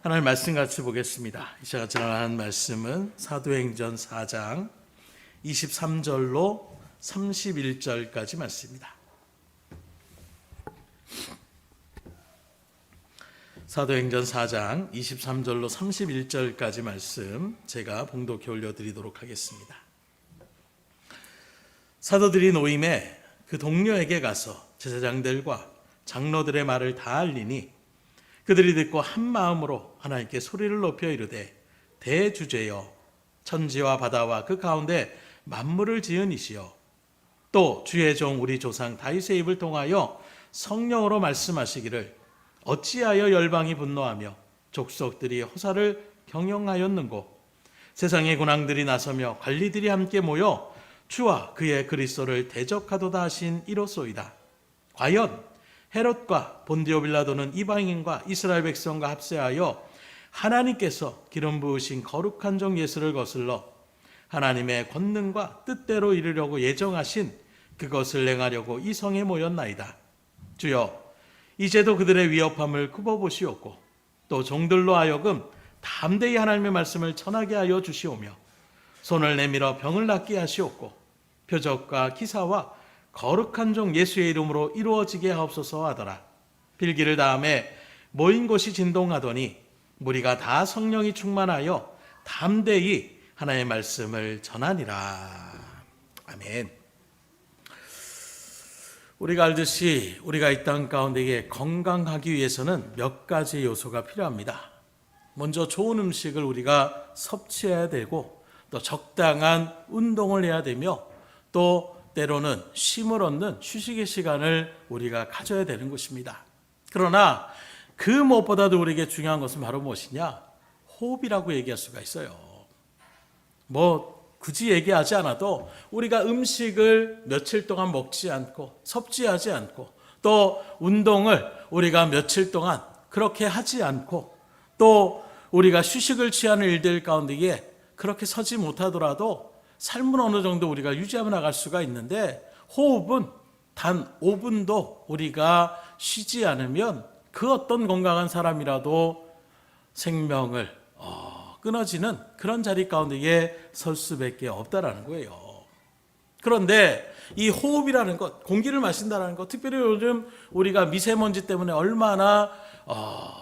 하나님 말씀 같이 보겠습니다. 제가 전하는 말씀은 사도행전 4장 23절로 31절까지 말씀입니다. 사도행전 4장 23절로 31절까지 말씀 제가 봉독해 올려드리도록 하겠습니다. 사도들이 노임에 그 동료에게 가서 제사장들과 장로들의 말을 다 알리니 그들이 듣고 한 마음으로 하나님께 소리를 높여 이르되 대주제여 천지와 바다와 그 가운데 만물을 지은 이시여 또 주의 종 우리 조상 다윗의 입을 통하여 성령으로 말씀하시기를 어찌하여 열방이 분노하며 족속들이 호사를 경영하였는고 세상의 군왕들이 나서며 관리들이 함께 모여 주와 그의 그리스도를 대적하도다 하신 이로소이다. 과연 헤롯과 본디오 빌라도는 이방인과 이스라엘 백성과 합세하여 하나님께서 기름 부으신 거룩한 종 예수를 거슬러 하나님의 권능과 뜻대로 이루려고 예정하신 그것을 행하려고 이 성에 모였나이다. 주여 이제도 그들의 위협함을 굽어보시옵고 또 종들로 하여금 담대히 하나님의 말씀을 전하게 하여 주시오며 손을 내밀어 병을 낫게 하시옵고 표적과 기사와 거룩한 종 예수의 이름으로 이루어지게 하옵소서 하더라. 필기를 다음에 모인 곳이 진동하더니 무리가 다 성령이 충만하여 담대히 하나님의 말씀을 전하니라. 아멘. 우리가 알듯이 우리가 이 땅 가운데에 건강하기 위해서는 몇 가지 요소가 필요합니다. 먼저 좋은 음식을 우리가 섭취해야 되고 또 적당한 운동을 해야 되며 또 때로는 쉼을 얻는 휴식의 시간을 우리가 가져야 되는 것입니다. 그러나 그 무엇보다도 우리에게 중요한 것은 바로 무엇이냐? 호흡이라고 얘기할 수가 있어요. 굳이 얘기하지 않아도 우리가 음식을 며칠 동안 먹지 않고 섭취하지 않고 또 운동을 우리가 며칠 동안 그렇게 하지 않고 또 우리가 휴식을 취하는 일들 가운데에 그렇게 서지 못하더라도 삶은 어느 정도 우리가 유지하며 나갈 수가 있는데 호흡은 단 5분도 우리가 쉬지 않으면 그 어떤 건강한 사람이라도 생명을 끊어지는 그런 자리 가운데에 설 수밖에 없다라는 거예요. 그런데 이 호흡이라는 것, 공기를 마신다는 것, 특별히 요즘 우리가 미세먼지 때문에 얼마나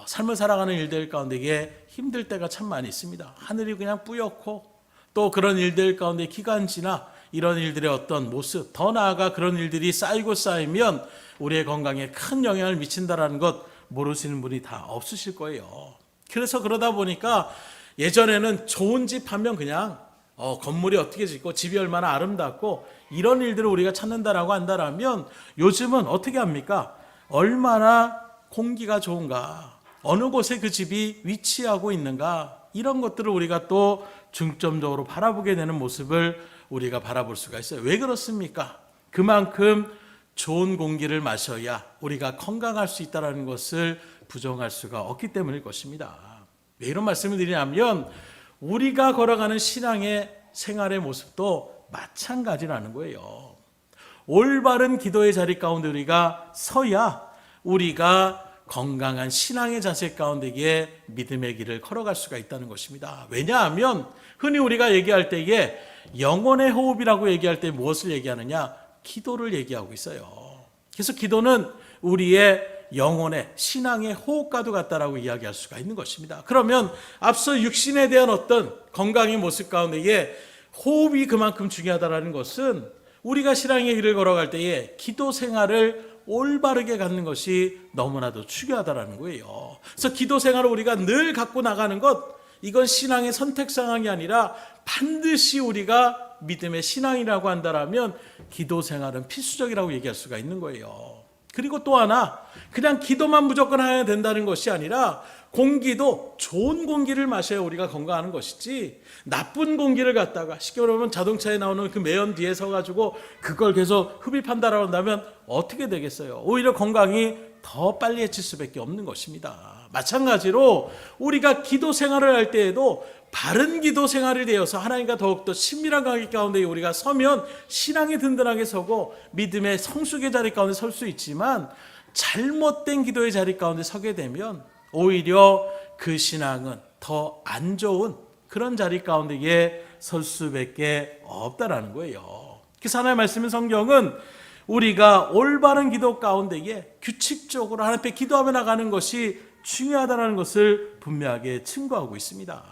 삶을 살아가는 일들 가운데에 힘들 때가 참 많이 있습니다. 하늘이 그냥 뿌옇고 또 그런 일들 가운데 기관지나 이런 일들의 어떤 모습, 더 나아가 그런 일들이 쌓이고 쌓이면 우리의 건강에 큰 영향을 미친다는 것 모르시는 분이 다 없으실 거예요. 그래서 그러다 보니까 예전에는 좋은 집 하면 그냥 건물이 어떻게 짓고 집이 얼마나 아름답고 이런 일들을 우리가 찾는다라고 한다면 요즘은 어떻게 합니까? 얼마나 공기가 좋은가, 어느 곳에 그 집이 위치하고 있는가, 이런 것들을 우리가 또 중점적으로 바라보게 되는 모습을 우리가 바라볼 수가 있어요. 왜 그렇습니까? 그만큼 좋은 공기를 마셔야 우리가 건강할 수 있다는 것을 부정할 수가 없기 때문일 것입니다. 왜 이런 말씀을 드리냐면 우리가 걸어가는 신앙의 생활의 모습도 마찬가지라는 거예요. 올바른 기도의 자리 가운데 우리가 서야 우리가 건강한 신앙의 자세 가운데에 믿음의 길을 걸어갈 수가 있다는 것입니다. 왜냐하면 흔히 우리가 얘기할 때에 영혼의 호흡이라고 얘기할 때 무엇을 얘기하느냐? 기도를 얘기하고 있어요. 그래서 기도는 우리의 영혼의 신앙의 호흡과도 같다라고 이야기할 수가 있는 것입니다. 그러면 앞서 육신에 대한 어떤 건강의 모습 가운데에 호흡이 그만큼 중요하다는 것은 우리가 신앙의 길을 걸어갈 때에 기도 생활을 올바르게 갖는 것이 너무나도 중요하다는 거예요. 그래서 기도 생활을 우리가 늘 갖고 나가는 것, 이건 신앙의 선택 상황이 아니라 반드시 우리가 믿음의 신앙이라고 한다면 기도 생활은 필수적이라고 얘기할 수가 있는 거예요. 그리고 또 하나, 그냥 기도만 무조건 해야 된다는 것이 아니라 공기도 좋은 공기를 마셔야 우리가 건강하는 것이지 나쁜 공기를 갖다가 쉽게 말하면 자동차에 나오는 그 매연 뒤에 서가지고 그걸 계속 흡입한다라고 한다면 어떻게 되겠어요? 오히려 건강이 더 빨리 해칠 수밖에 없는 것입니다. 마찬가지로 우리가 기도 생활을 할 때에도 바른 기도 생활이 되어서 하나님과 더욱더 친밀한 관계 가운데 우리가 서면 신앙이 든든하게 서고 믿음의 성숙의 자리 가운데 설 수 있지만 잘못된 기도의 자리 가운데 서게 되면 오히려 그 신앙은 더 안 좋은 그런 자리 가운데에 설 수밖에 없다라는 거예요. 그래서 하나님의 말씀인 성경은 우리가 올바른 기도 가운데에 규칙적으로 하나님 앞에 기도하며 나가는 것이 중요하다는 것을 분명하게 증거하고 있습니다.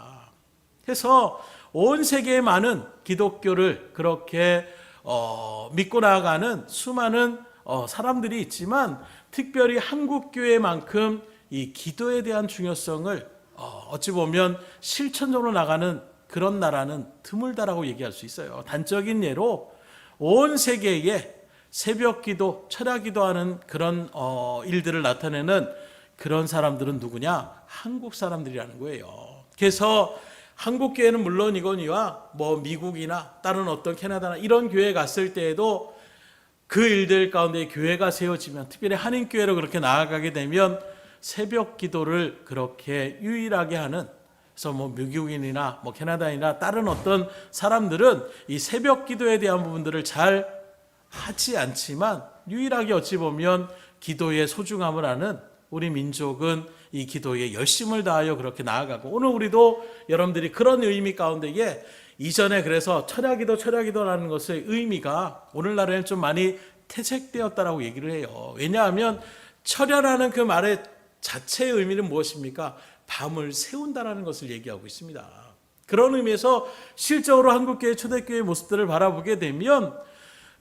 그래서 온 세계에 많은 기독교를 그렇게 믿고 나아가는 수많은 사람들이 있지만 특별히 한국교회만큼 이 기도에 대한 중요성을 어찌 보면 실천적으로 나가는 그런 나라는 드물다라고 얘기할 수 있어요. 단적인 예로 온 세계에 새벽 기도, 철야 기도하는 그런 일들을 나타내는 그런 사람들은 누구냐? 한국 사람들이라는 거예요. 그래서 한국 교회는 물론이거니와 미국이나 다른 어떤 캐나다나 이런 교회에 갔을 때에도 그 일들 가운데 교회가 세워지면 특별히 한인교회로 그렇게 나아가게 되면 새벽 기도를 그렇게 유일하게 하는, 그래서 미국인이나 캐나다이나 다른 어떤 사람들은 이 새벽 기도에 대한 부분들을 잘 하지 않지만 유일하게 어찌 보면 기도의 소중함을 아는 우리 민족은 이 기도에 열심을 다하여 그렇게 나아가고, 오늘 우리도 여러분들이 그런 의미 가운데에 이전에 그래서 철야기도라는 것의 의미가 오늘날에는 좀 많이 퇴색되었다라고 얘기를 해요. 왜냐하면 철야라는 그 말의 자체의 의미는 무엇입니까? 밤을 세운다라는 것을 얘기하고 있습니다. 그런 의미에서 실적으로 한국교회 초대교회의 모습들을 바라보게 되면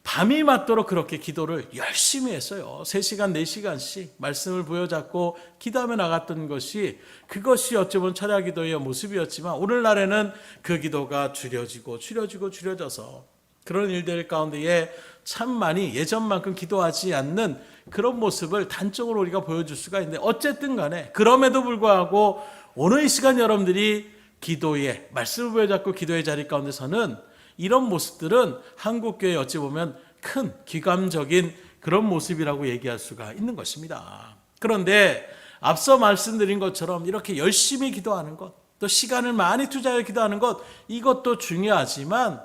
밤이 맞도록 그렇게 기도를 열심히 했어요. 3시간, 4시간씩 말씀을 부여잡고 기도하며 나갔던 것이, 그것이 어쩌면 철야 기도의 모습이었지만 오늘날에는 그 기도가 줄여져서 그런 일들 가운데에 참 많이 예전만큼 기도하지 않는 그런 모습을 단적으로 우리가 보여줄 수가 있는데, 어쨌든 간에 그럼에도 불구하고 오늘 이 시간 여러분들이 기도에 말씀을 부여잡고 기도의 자리 가운데서는 이런 모습들은 한국교회에 어찌 보면 큰 귀감적인 그런 모습이라고 얘기할 수가 있는 것입니다. 그런데 앞서 말씀드린 것처럼 이렇게 열심히 기도하는 것, 또 시간을 많이 투자해 기도하는 것, 이것도 중요하지만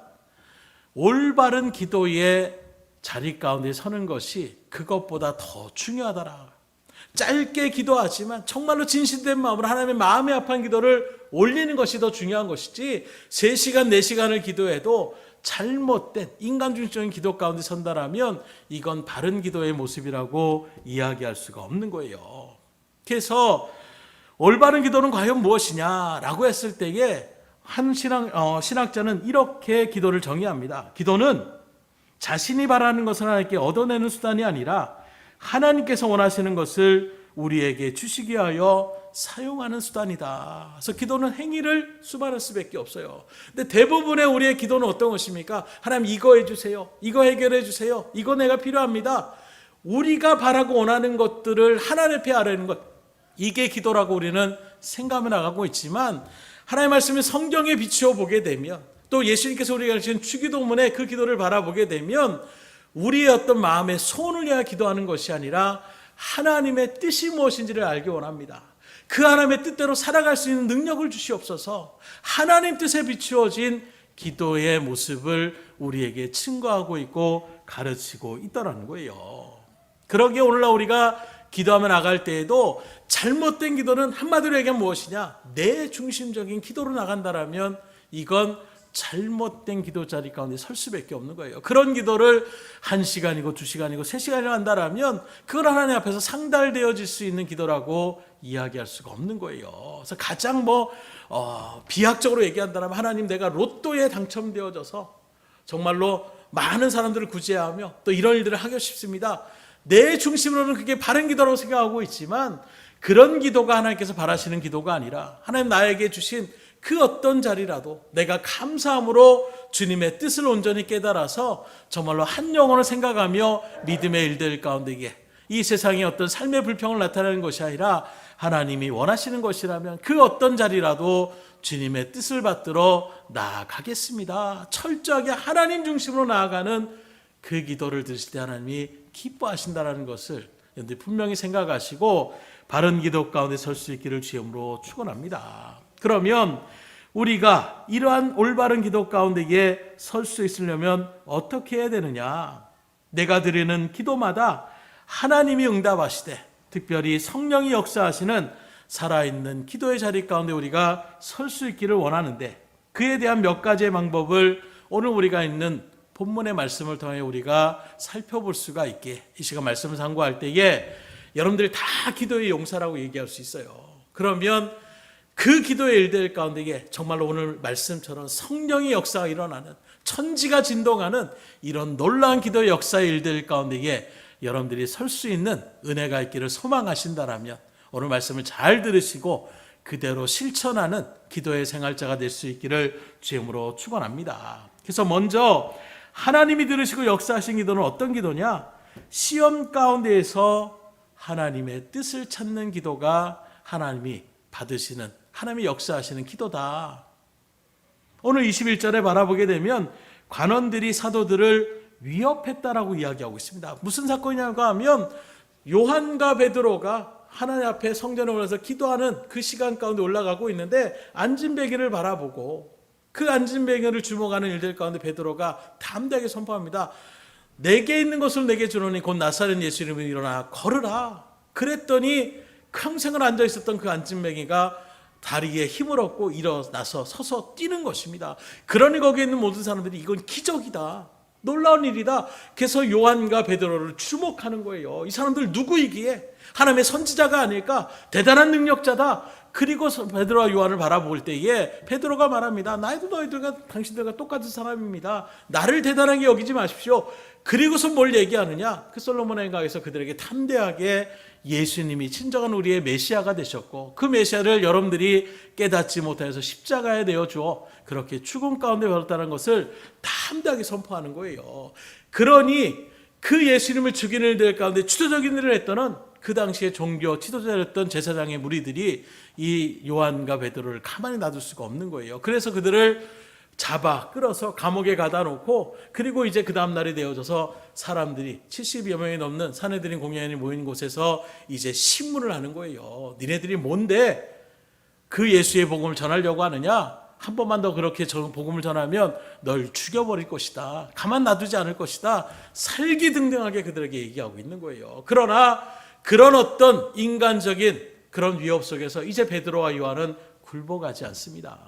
올바른 기도의 자리 가운데 서는 것이 그것보다 더 중요하더라. 짧게 기도하지만 정말로 진실된 마음으로 하나님의 마음에 합한 기도를 올리는 것이 더 중요한 것이지, 3시간, 4시간을 기도해도 잘못된 인간중심적인 기도 가운데 선다라면 이건 바른 기도의 모습이라고 이야기할 수가 없는 거예요. 그래서 올바른 기도는 과연 무엇이냐라고 했을 때에 한 신학자는 이렇게 기도를 정의합니다. 기도는 자신이 바라는 것을 하나님께 얻어내는 수단이 아니라 하나님께서 원하시는 것을 우리에게 주시기 위하여 사용하는 수단이다. 그래서 기도는 행위를 수반할 수밖에 없어요. 근데 대부분의 우리의 기도는 어떤 것입니까? 하나님 이거 해주세요. 이거 해결해 주세요. 이거 내가 필요합니다. 우리가 바라고 원하는 것들을 하나님 앞에 아뢰는 것, 이게 기도라고 우리는 생각해 나가고 있지만, 하나님의 말씀을 성경에 비추어 보게 되면, 또 예수님께서 우리가 가르치는 주기도문에 그 기도를 바라보게 되면 우리의 어떤 마음의 소원을 위하여 기도하는 것이 아니라 하나님의 뜻이 무엇인지를 알기 원합니다. 그 하나님의 뜻대로 살아갈 수 있는 능력을 주시옵소서. 하나님 뜻에 비추어진 기도의 모습을 우리에게 증거하고 있고 가르치고 있다는 거예요. 그러기에 오늘날 우리가 기도하며 나갈 때에도 잘못된 기도는 한마디로 얘기하면 무엇이냐? 내 중심적인 기도로 나간다라면 이건 잘못된 기도 자리 가운데 설 수밖에 없는 거예요. 그런 기도를 1시간이고 2시간이고 3시간이나 한다라면 그걸 하나님 앞에서 상달되어질 수 있는 기도라고 이야기할 수가 없는 거예요. 그래서 가장 비약적으로 얘기한다면, 하나님 내가 로또에 당첨되어져서 정말로 많은 사람들을 구제하며 또 이런 일들을 하고 싶습니다. 내 중심으로는 그게 바른 기도라고 생각하고 있지만 그런 기도가 하나님께서 바라시는 기도가 아니라, 하나님 나에게 주신 그 어떤 자리라도 내가 감사함으로 주님의 뜻을 온전히 깨달아서 정말로 한 영혼을 생각하며 믿음의 일들 가운데에 이 세상의 어떤 삶의 불평을 나타내는 것이 아니라 하나님이 원하시는 것이라면 그 어떤 자리라도 주님의 뜻을 받들어 나아가겠습니다. 철저하게 하나님 중심으로 나아가는 그 기도를 들으실 때 하나님이 기뻐하신다는 것을 분명히 생각하시고 바른 기도 가운데 설 수 있기를 주님으로 축원합니다. 그러면 우리가 이러한 올바른 기도 가운데에 설 수 있으려면 어떻게 해야 되느냐? 내가 드리는 기도마다 하나님이 응답하시되, 특별히 성령이 역사하시는 살아있는 기도의 자리 가운데 우리가 설 수 있기를 원하는데, 그에 대한 몇 가지의 방법을 오늘 우리가 있는 본문의 말씀을 통해 우리가 살펴볼 수가 있게, 이 시간 말씀을 상고할 때에 여러분들이 다 기도의 용사라고 얘기할 수 있어요. 그러면 그 기도의 일들 가운데에 정말로 오늘 말씀처럼 성령의 역사가 일어나는, 천지가 진동하는 이런 놀라운 기도의 역사의 일들 가운데에 여러분들이 설 수 있는 은혜가 있기를 소망하신다라면 오늘 말씀을 잘 들으시고 그대로 실천하는 기도의 생활자가 될 수 있기를 주임으로 축원합니다. 그래서 먼저 하나님이 들으시고 역사하신 기도는 어떤 기도냐? 시험 가운데에서 하나님의 뜻을 찾는 기도가 하나님이 받으시는, 하나님이 역사하시는 기도다. 오늘 21절에 바라보게 되면 관원들이 사도들을 위협했다라고 이야기하고 있습니다. 무슨 사건이냐고 하면 요한과 베드로가 하나님 앞에 성전에 올라서 기도하는 그 시간 가운데 올라가고 있는데 앉은 베개를 바라보고 그 앉은 베개를 주목하는 일들 가운데 베드로가 담대하게 선포합니다. 내게 있는 것을 내게 주노니 곧 나사렛 예수 이름으로 일어나 걸으라. 그랬더니 평생을 앉아 있었던 그 앉은 베개가 다리에 힘을 얻고 일어나서 서서 뛰는 것입니다. 그러니 거기에 있는 모든 사람들이 이건 기적이다, 놀라운 일이다. 그래서 요한과 베드로를 주목하는 거예요. 이 사람들 누구이기에? 하나님의 선지자가 아닐까? 대단한 능력자다. 그리고 베드로와 요한을 바라볼 때에 베드로가 말합니다. 나도 너희들과 당신들과 똑같은 사람입니다. 나를 대단하게 여기지 마십시오. 그리고서 뭘 얘기하느냐? 그 솔로몬의 행각에서 그들에게 담대하게 예수님이 진정한 우리의 메시아가 되셨고 그 메시아를 여러분들이 깨닫지 못해서 십자가에 내어 주어 그렇게 죽음 가운데 버렸다는 것을 담대하게 선포하는 거예요. 그러니 그 예수님을 죽이는 일들 가운데 주도적인 일을 했던 그 당시에 종교 지도자였던 제사장의 무리들이 이 요한과 베드로를 가만히 놔둘 수가 없는 거예요. 그래서 그들을 잡아 끌어서 감옥에 가다 놓고, 그리고 이제 그 다음 날이 되어져서 사람들이 70여 명이 넘는 사내들인 공회원이 모인 곳에서 이제 신문을 하는 거예요. 니네들이 뭔데 그 예수의 복음을 전하려고 하느냐? 한 번만 더 그렇게 복음을 전하면 널 죽여버릴 것이다. 가만 놔두지 않을 것이다. 살기등등하게 그들에게 얘기하고 있는 거예요. 그러나 그런 어떤 인간적인 그런 위협 속에서 이제 베드로와 요한은 굴복하지 않습니다.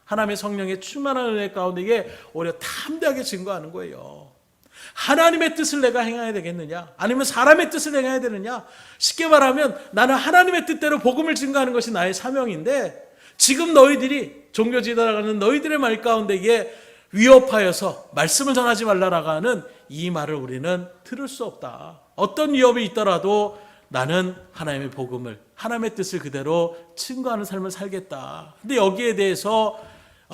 하나님의 성령의 충만한 은혜 가운데에 오히려 담대하게 증거하는 거예요. 하나님의 뜻을 내가 행해야 되겠느냐? 아니면 사람의 뜻을 행해야 되느냐? 쉽게 말하면 나는 하나님의 뜻대로 복음을 증거하는 것이 나의 사명인데 지금 너희들이 종교 지도자라는 너희들의 말 가운데에 위협하여서 말씀을 전하지 말라라고 하는 이 말을 우리는 들을 수 없다. 어떤 위협이 있더라도 나는 하나님의 복음을, 하나님의 뜻을 그대로 증거하는 삶을 살겠다. 근데 여기에 대해서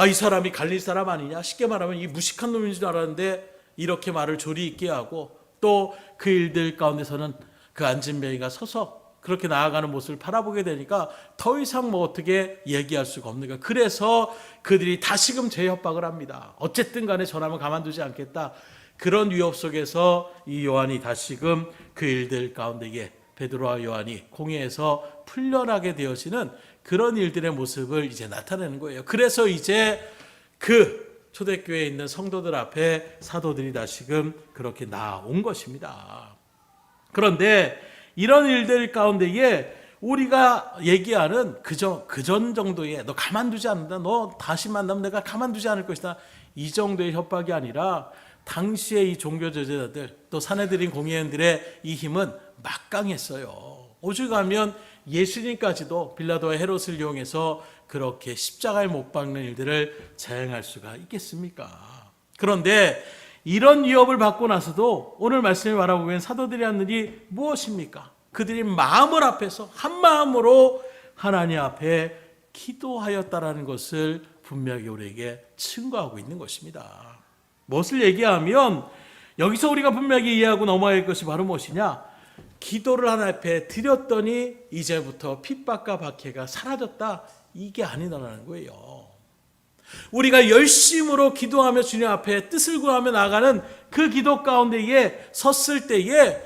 이 사람이 갈릴 사람 아니냐? 쉽게 말하면 이 무식한 놈인 줄 알았는데 이렇게 말을 조리 있게 하고 또 그 일들 가운데서는 그 앉은 뱅이가 서서 그렇게 나아가는 모습을 바라보게 되니까 더 이상 뭐 어떻게 얘기할 수가 없는 거예요. 그래서 그들이 다시금 재협박을 합니다. 어쨌든 간에 전하면 가만두지 않겠다. 그런 위협 속에서 이 요한이 다시금 그 일들 가운데에 베드로와 요한이 공회에서 풀려나게 되어지는 그런 일들의 모습을 이제 나타내는 거예요. 그래서 이제 그 초대교회에 있는 성도들 앞에 사도들이 다시금 그렇게 나온 것입니다. 그런데 이런 일들 가운데에 우리가 얘기하는 그전 정도의 너 가만두지 않는다, 너 다시 만나면 내가 가만두지 않을 것이다, 이 정도의 협박이 아니라 당시에 이 종교 지도자들 또 사내들인 공회원들의 이 힘은 막강했어요. 오죽하면 예수님까지도 빌라도와 헤롯을 이용해서 그렇게 십자가에 못 박는 일들을 자행할 수가 있겠습니까? 그런데 이런 위협을 받고 나서도 오늘 말씀을 바라보면 사도들이 하는 일이 무엇입니까? 그들이 마음을 합해서 한 마음으로 하나님 앞에 기도하였다라는 것을 분명히 우리에게 증거하고 있는 것입니다. 무엇을 얘기하면 여기서 우리가 분명히 이해하고 넘어야 할 것이 바로 무엇이냐? 기도를 하나님 앞에 드렸더니 이제부터 핍박과 박해가 사라졌다, 이게 아니다라는 거예요. 우리가 열심으로 기도하며 주님 앞에 뜻을 구하며 나가는 그 기도 가운데에 섰을 때에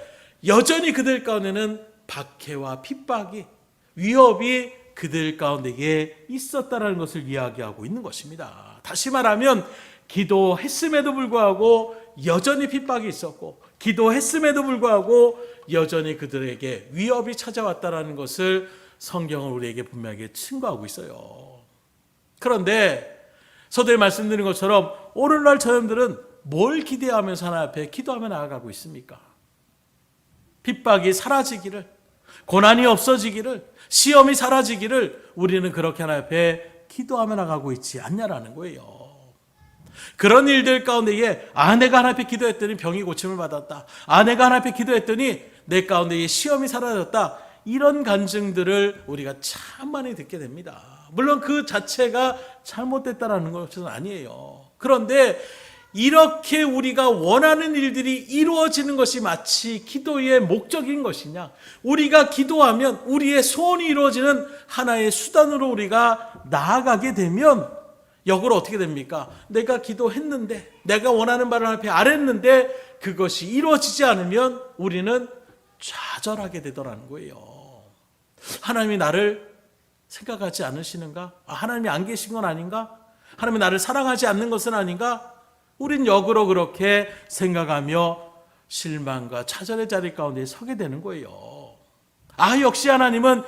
여전히 그들 가운데는 박해와 핍박이, 위협이 그들 가운데에 있었다는 것을 이야기하고 있는 것입니다. 다시 말하면 기도했음에도 불구하고 여전히 핍박이 있었고, 기도했음에도 불구하고 여전히 그들에게 위협이 찾아왔다는 것을 성경은 우리에게 분명하게 증거하고 있어요. 그런데 서두에 말씀드린 것처럼 오늘날 저놈들은 뭘 기대하면서 하나님 앞에 기도하며 나아가고 있습니까? 핍박이 사라지기를, 고난이 없어지기를, 시험이 사라지기를 우리는 그렇게 하나님 앞에 기도하며 나가고 있지 않냐라는 거예요. 그런 일들 가운데에 내가 하나님 앞에 기도했더니 병이 고침을 받았다. 내가 하나님 앞에 기도했더니 내 가운데에 시험이 사라졌다. 이런 간증들을 우리가 참 많이 듣게 됩니다. 물론 그 자체가 잘못됐다라는 것은 아니에요. 그런데 이렇게 우리가 원하는 일들이 이루어지는 것이 마치 기도의 목적인 것이냐? 우리가 기도하면 우리의 소원이 이루어지는 하나의 수단으로 우리가 나아가게 되면 역으로 어떻게 됩니까? 내가 기도했는데, 내가 원하는 바를 앞에 아랬는데 그것이 이루어지지 않으면 우리는 좌절하게 되더라는 거예요. 하나님이 나를 생각하지 않으시는가? 하나님이 안 계신 건 아닌가? 하나님이 나를 사랑하지 않는 것은 아닌가? 우린 역으로 그렇게 생각하며 실망과 좌절의 자리 가운데 서게 되는 거예요. 역시 하나님은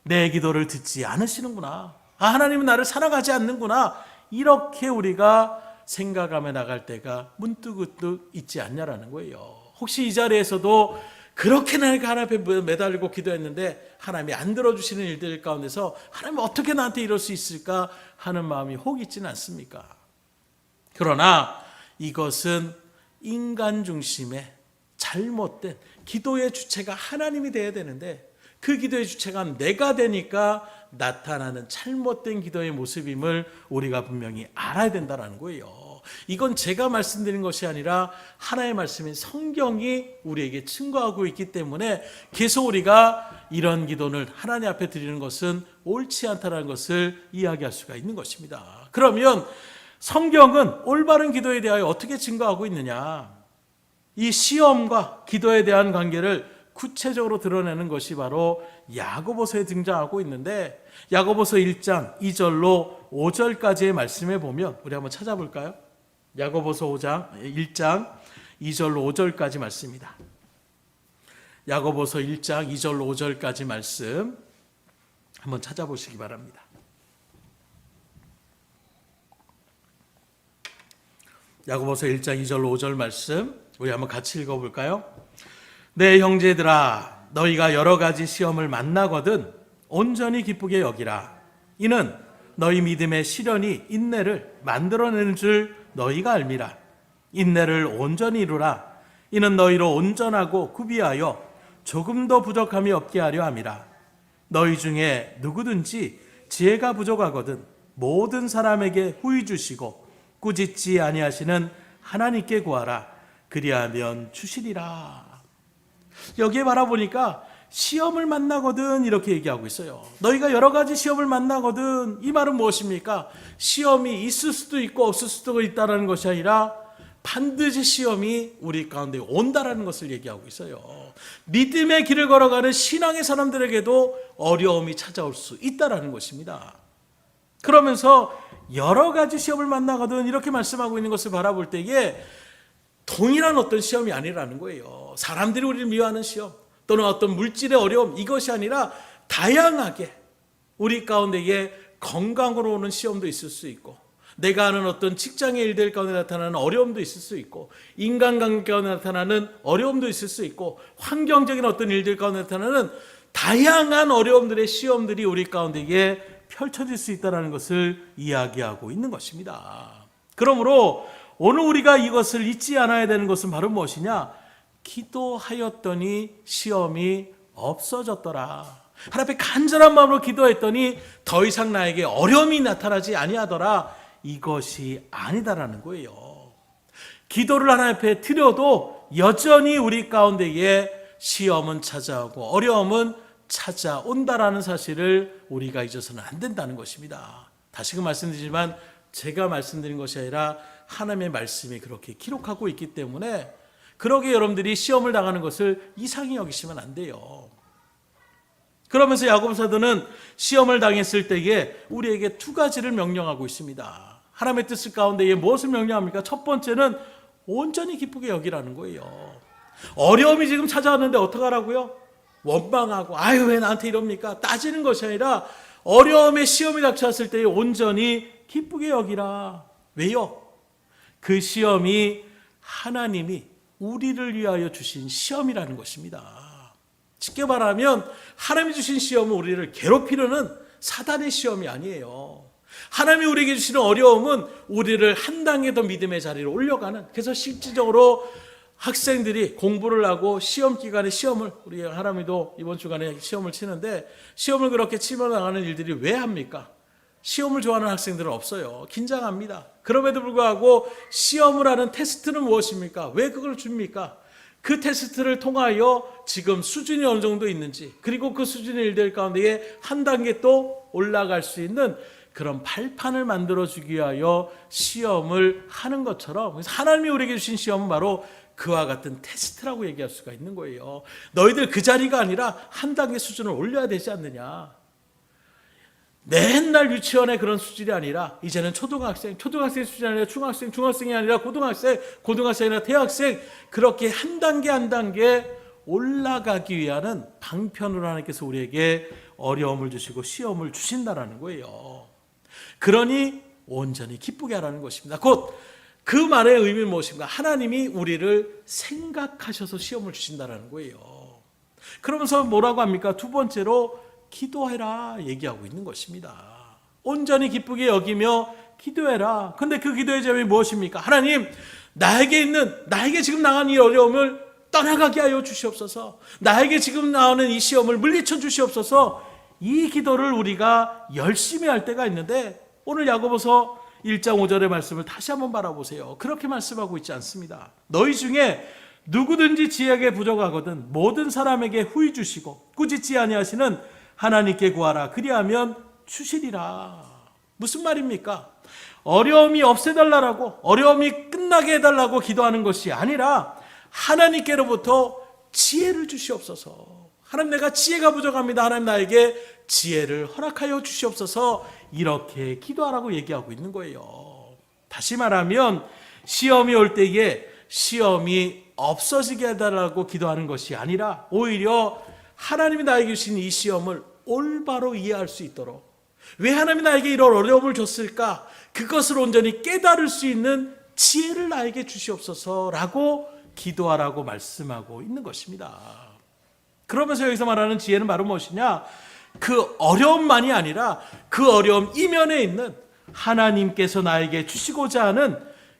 내 기도를 듣지 않으시는구나. 하나님은 나를 사랑하지 않는구나. 이렇게 우리가 생각하며 나갈 때가 문득문득 있지 않냐라는 거예요. 혹시 이 자리에서도 그렇게 내가 하나님 앞에 매달리고 기도했는데 하나님이 안 들어주시는 일들 가운데서 하나님 어떻게 나한테 이럴 수 있을까 하는 마음이 혹 있지는 않습니까? 그러나 이것은 인간 중심의 잘못된 기도의 주체가 하나님이 되어야 되는데 그 기도의 주체가 내가 되니까 나타나는 잘못된 기도의 모습임을 우리가 분명히 알아야 된다는 거예요. 이건 제가 말씀드린 것이 아니라 하나의 말씀인 성경이 우리에게 증거하고 있기 때문에 계속 우리가 이런 기도를 하나님 앞에 드리는 것은 옳지 않다는 것을 이야기할 수가 있는 것입니다. 그러면 성경은 올바른 기도에 대하여 어떻게 증거하고 있느냐? 이 시험과 기도에 대한 관계를 구체적으로 드러내는 것이 바로 야고보서에 등장하고 있는데 야고보서 1장 2절로 5절까지의 말씀에 보면 우리 한번 찾아볼까요? 야고보서 1장 2절로 5절까지 말씀입니다. 야고보서 1장 2절로 5절까지 말씀 한번 찾아보시기 바랍니다. 야고보서 1장 2절로 5절 말씀 우리 한번 같이 읽어볼까요? 내 형제들아 너희가 여러 가지 시험을 만나거든 온전히 기쁘게 여기라. 이는 너희 믿음의 시련이 인내를 만들어내는 줄 너희가 알미라. 인내를 온전히 이루라. 이는 너희로 온전하고 구비하여 조금도 부족함이 없게 하려 함이라. 너희 중에 누구든지 지혜가 부족하거든 모든 사람에게 후히 주시고 꾸짖지 아니하시는 하나님께 구하라. 그리하면 주시리라. 여기에 바라보니까 시험을 만나거든 이렇게 얘기하고 있어요. 너희가 여러 가지 시험을 만나거든. 이 말은 무엇입니까? 시험이 있을 수도 있고 없을 수도 있다는 것이 아니라 반드시 시험이 우리 가운데 온다라는 것을 얘기하고 있어요. 믿음의 길을 걸어가는 신앙의 사람들에게도 어려움이 찾아올 수 있다라는 것입니다. 그러면서 여러 가지 시험을 만나거든 이렇게 말씀하고 있는 것을 바라볼 때에 동일한 어떤 시험이 아니라는 거예요. 사람들이 우리를 미워하는 시험 또는 어떤 물질의 어려움 이것이 아니라 다양하게 우리 가운데에 건강으로 오는 시험도 있을 수 있고 내가 하는 어떤 직장의 일들 가운데 나타나는 어려움도 있을 수 있고 인간관계 가운데 나타나는 어려움도 있을 수 있고 환경적인 어떤 일들 가운데 나타나는 다양한 어려움들의 시험들이 우리 가운데에 펼쳐질 수 있다는 것을 이야기하고 있는 것입니다. 그러므로 오늘 우리가 이것을 잊지 않아야 되는 것은 바로 무엇이냐? 기도하였더니 시험이 없어졌더라. 하나님 앞에 간절한 마음으로 기도했더니 더 이상 나에게 어려움이 나타나지 아니하더라. 이것이 아니다라는 거예요. 기도를 하나님 앞에 드려도 여전히 우리 가운데에 시험은 찾아오고 어려움은 찾아온다라는 사실을 우리가 잊어서는 안 된다는 것입니다. 다시금 말씀드리지만 제가 말씀드린 것이 아니라 하나님의 말씀이 그렇게 기록하고 있기 때문에 그러게 여러분들이 시험을 당하는 것을 이상히 여기시면 안 돼요. 그러면서 야고보 사도는 시험을 당했을 때에 우리에게 두 가지를 명령하고 있습니다. 하나님의 뜻을 가운데에 무엇을 명령합니까? 첫 번째는 온전히 기쁘게 여기라는 거예요. 어려움이 지금 찾아왔는데 어떡하라고요? 원망하고 아유 왜 나한테 이럽니까? 따지는 것이 아니라 어려움에 시험이 닥쳤을 때 온전히 기쁘게 여기라. 왜요? 그 시험이 하나님이 우리를 위하여 주신 시험이라는 것입니다. 쉽게 말하면 하나님이 주신 시험은 우리를 괴롭히려는 사단의 시험이 아니에요. 하나님이 우리에게 주시는 어려움은 우리를 한 단계 더 믿음의 자리로 올려가는, 그래서 실질적으로 학생들이 공부를 하고 시험 기간에 시험을, 우리 하람이도 이번 주간에 시험을 치는데 시험을 그렇게 치며 나가는 일들이 왜 합니까? 시험을 좋아하는 학생들은 없어요. 긴장합니다. 그럼에도 불구하고 시험을 하는 테스트는 무엇입니까? 왜 그걸 줍니까? 그 테스트를 통하여 지금 수준이 어느 정도 있는지, 그리고 그 수준의 일들 가운데에 한 단계 또 올라갈 수 있는 그런 발판을 만들어주기 위하여 시험을 하는 것처럼, 그래서 하나님이 우리에게 주신 시험은 바로 그와 같은 테스트라고 얘기할 수가 있는 거예요. 너희들 그 자리가 아니라 한 단계 수준을 올려야 되지 않느냐. 맨날 유치원의 그런 수준이 아니라 이제는 초등학생 수준이 아니라 중학생이 아니라 고등학생이 아니라 대학생, 그렇게 한 단계 한 단계 올라가기 위한 방편으로 하나님께서 우리에게 어려움을 주시고 시험을 주신다라는 거예요. 그러니 온전히 기쁘게 하라는 것입니다. 곧 그 말의 의미는 무엇인가? 하나님이 우리를 생각하셔서 시험을 주신다라는 거예요. 그러면서 뭐라고 합니까? 두 번째로 기도해라 얘기하고 있는 것입니다. 온전히 기쁘게 여기며 기도해라. 근데 그 기도의 제목이 무엇입니까? 하나님, 나에게 지금 나간 이 어려움을 떠나가게 하여 주시옵소서. 나에게 지금 나오는 이 시험을 물리쳐 주시옵소서. 이 기도를 우리가 열심히 할 때가 있는데, 오늘 야고보서 1장 5절의 말씀을 다시 한번 바라보세요. 그렇게 말씀하고 있지 않습니다. 너희 중에 누구든지 지혜에 부족하거든 모든 사람에게 후히 주시고 꾸짖지 아니하시는 하나님께 구하라. 그리하면 주시리라. 무슨 말입니까? 어려움이 없애달라고, 어려움이 끝나게 해달라고 기도하는 것이 아니라 하나님께로부터 지혜를 주시옵소서. 하나님, 내가 지혜가 부족합니다. 하나님, 나에게 지혜를 허락하여 주시옵소서. 이렇게 기도하라고 얘기하고 있는 거예요. 다시 말하면 시험이 올 때에 시험이 없어지게 해달라고 기도하는 것이 아니라 오히려 하나님이 나에게 주신 이 시험을 올바로 이해할 수 있도록, 왜 하나님이 나에게 이런 어려움을 줬을까? 그것을 온전히 깨달을 수 있는 지혜를 나에게 주시옵소서라고 기도하라고 말씀하고 있는 것입니다. 그러면서 여기서 말하는 지혜는 바로 무엇이냐? 그 어려움만이 아니라 그 어려움 이면에 있는 하나님께서 나에게 주시고자 하는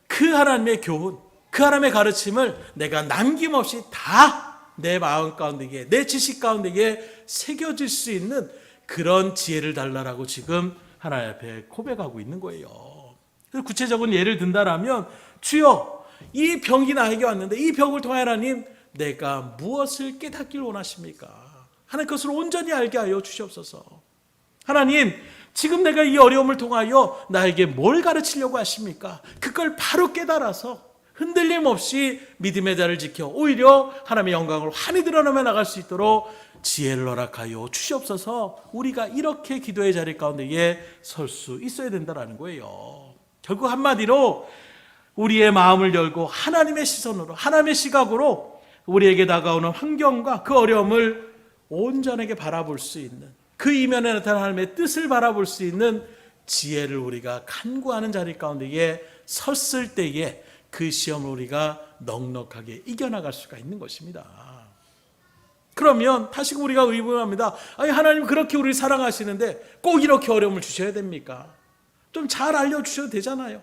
그 하나님의 교훈, 그 하나님의 가르침을 내가 남김없이 다 내 마음 가운데에, 내 지식 가운데에 새겨질 수 있는 그런 지혜를 달라라고 지금 하나님 앞에 고백하고 있는 거예요. 구체적인 예를 든다라면, 주여, 이 병이 나에게 왔는데 이 병을 통해 하나님, 내가 무엇을 깨닫길 원하십니까? 하나님, 그것을 온전히 알게 하여 주시옵소서. 하나님, 지금 내가 이 어려움을 통하여 나에게 뭘 가르치려고 하십니까? 그걸 바로 깨달아서 흔들림 없이 믿음의 자를 지켜 오히려 하나님의 영광을 환히 드러내며 나갈 수 있도록 지혜를 허락하여 주시옵소서. 우리가 이렇게 기도의 자리 가운데에 설 수 있어야 된다는 거예요. 결국 한마디로 우리의 마음을 열고 하나님의 시선으로, 하나님의 시각으로 우리에게 다가오는 환경과 그 어려움을 온전하게 바라볼 수 있는, 그 이면에 나타난 하나님의 뜻을 바라볼 수 있는 지혜를 우리가 간구하는 자리 가운데에 섰을 때에 그 시험을 우리가 넉넉하게 이겨나갈 수가 있는 것입니다. 그러면 다시 우리가 의문합니다. 아니, 하나님 그렇게 우리를 사랑하시는데 꼭 이렇게 어려움을 주셔야 됩니까? 좀 잘 알려주셔도 되잖아요.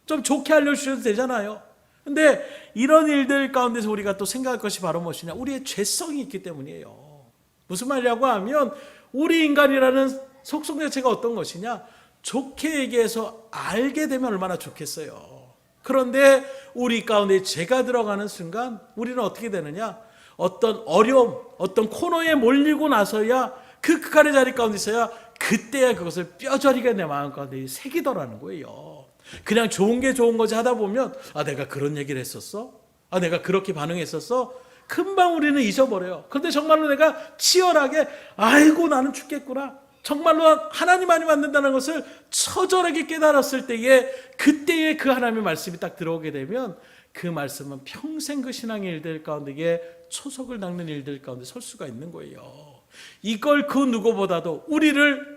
좀 좋게 알려주셔도 되잖아요. 근데 이런 일들 가운데서 우리가 또 생각할 것이 바로 무엇이냐? 우리의 죄성이 있기 때문이에요. 무슨 말이라고 하면, 우리 인간이라는 속성 자체가 어떤 것이냐? 좋게 얘기해서 알게 되면 얼마나 좋겠어요. 그런데 우리 가운데 죄가 들어가는 순간 우리는 어떻게 되느냐? 어떤 어려움, 어떤 코너에 몰리고 나서야, 그 극한의 자리 가운데 있어야 그때야 그것을 뼈저리게 내 마음 가운데 새기더라는 거예요. 그냥 좋은 게 좋은 거지 하다 보면, 아, 내가 그런 얘기를 했었어? 아, 내가 그렇게 반응했었어? 금방 우리는 잊어버려요. 그런데 정말로 내가 치열하게, 아이고 나는 죽겠구나, 정말로 하나님만이 만든다는 것을 처절하게 깨달았을 때에 그때에 그 하나님의 말씀이 딱 들어오게 되면 그 말씀은 평생 그 신앙의 일들 가운데에 초석을 닦는 일들 가운데 설 수가 있는 거예요. 이걸 그 누구보다도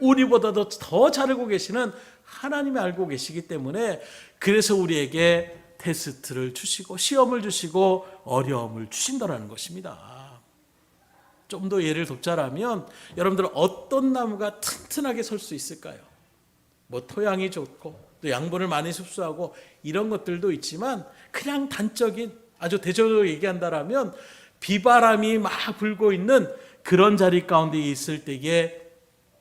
우리보다도 더 잘 알고 계시는 하나님이 알고 계시기 때문에 그래서 우리에게 테스트를 주시고 시험을 주시고 어려움을 주신다는 것입니다. 좀 더 예를 돕자라면 여러분들 어떤 나무가 튼튼하게 설 수 있을까요? 뭐 토양이 좋고 또 양분을 많이 흡수하고 이런 것들도 있지만 그냥 단적인 아주 대조적으로 얘기한다라면 비바람이 막 불고 있는 그런 자리 가운데 있을 때에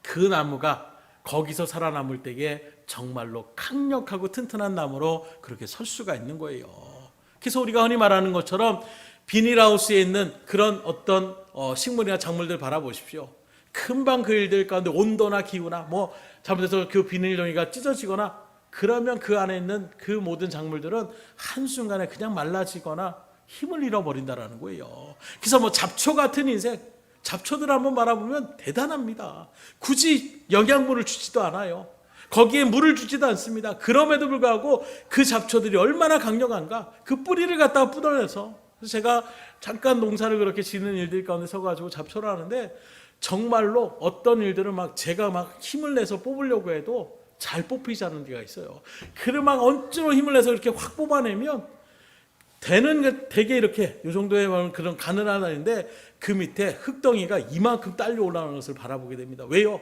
그 나무가 거기서 살아남을 때에 정말로 강력하고 튼튼한 나무로 그렇게 설 수가 있는 거예요. 그래서 우리가 흔히 말하는 것처럼 비닐하우스에 있는 그런 어떤 식물이나 작물들 바라보십시오. 금방 그 일들 가운데 온도나 기후나 뭐 잘못해서 그 비닐종이가 찢어지거나 그러면 그 안에 있는 그 모든 작물들은 한순간에 그냥 말라지거나 힘을 잃어버린다라는 거예요. 그래서 뭐 잡초 같은 인생, 잡초들 한번 바라보면 대단합니다. 굳이 영양분을 주지도 않아요. 거기에 물을 주지도 않습니다. 그럼에도 불구하고 그 잡초들이 얼마나 강력한가. 그 뿌리를 갖다가 뿌려내서, 그래서 제가 잠깐 농사를 그렇게 짓는 일들 가운데 서가지고 잡초를 하는데 정말로 어떤 일들은 막 제가 막 힘을 내서 뽑으려고 해도 잘 뽑히지 않는 데가 있어요. 그래 막 억지로 힘을 내서 이렇게 확 뽑아내면 되게 이렇게 이 정도의 그런 가늘한 아인데 그 밑에 흙덩이가 이만큼 딸려 올라오는 것을 바라보게 됩니다. 왜요?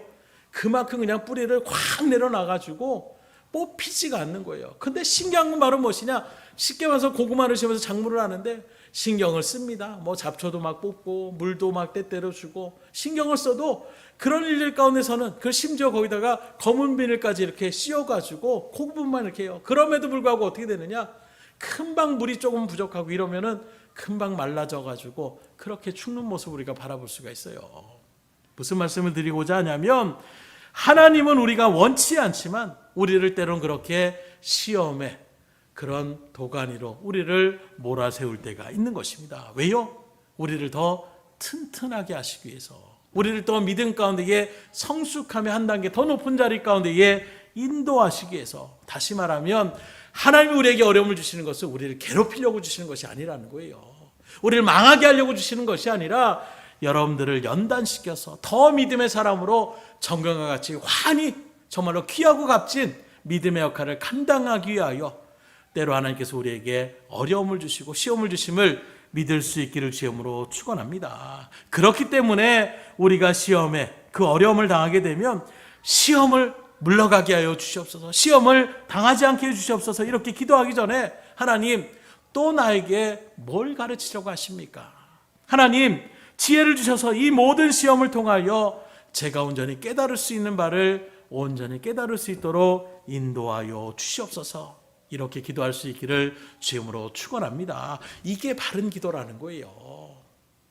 그만큼 그냥 뿌리를 확 내려놔가지고 뽑히지가 않는 거예요. 근데 신기한 건 바로 무엇이냐? 쉽게 말해서 고구마를 심어서 작물을 하는데 신경을 씁니다. 뭐 잡초도 막 뽑고 물도 막 때때려 주고 신경을 써도 그런 일들 가운데서는 그 심지어 거기다가 검은 비닐까지 이렇게 씌워가지고 그 부분만 이렇게 해요. 그럼에도 불구하고 어떻게 되느냐? 금방 물이 조금 부족하고 이러면은 금방 말라져가지고 그렇게 죽는 모습을 우리가 바라볼 수가 있어요. 무슨 말씀을 드리고자 하냐면 하나님은 우리가 원치 않지만 우리를 때론 그렇게 시험에 그런 도가니로 우리를 몰아세울 때가 있는 것입니다. 왜요? 우리를 더 튼튼하게 하시기 위해서, 우리를 더 믿음 가운데에 성숙함의 한 단계 더 높은 자리 가운데에 인도하시기 위해서, 다시 말하면 하나님이 우리에게 어려움을 주시는 것은 우리를 괴롭히려고 주시는 것이 아니라는 거예요. 우리를 망하게 하려고 주시는 것이 아니라 여러분들을 연단시켜서 더 믿음의 사람으로 정경과 같이 환히 정말로 귀하고 값진 믿음의 역할을 감당하기 위하여 때로 하나님께서 우리에게 어려움을 주시고 시험을 주심을 믿을 수 있기를 주님으로 축원합니다. 그렇기 때문에 우리가 시험에 그 어려움을 당하게 되면 시험을 물러가게 하여 주시옵소서, 시험을 당하지 않게 해 주시옵소서, 이렇게 기도하기 전에 하나님 또 나에게 뭘 가르치려고 하십니까? 하나님 지혜를 주셔서 이 모든 시험을 통하여 제가 온전히 깨달을 수 있는 바를 온전히 깨달을 수 있도록 인도하여 주시옵소서, 이렇게 기도할 수 있기를 주님으로 축원합니다. 이게 바른 기도라는 거예요.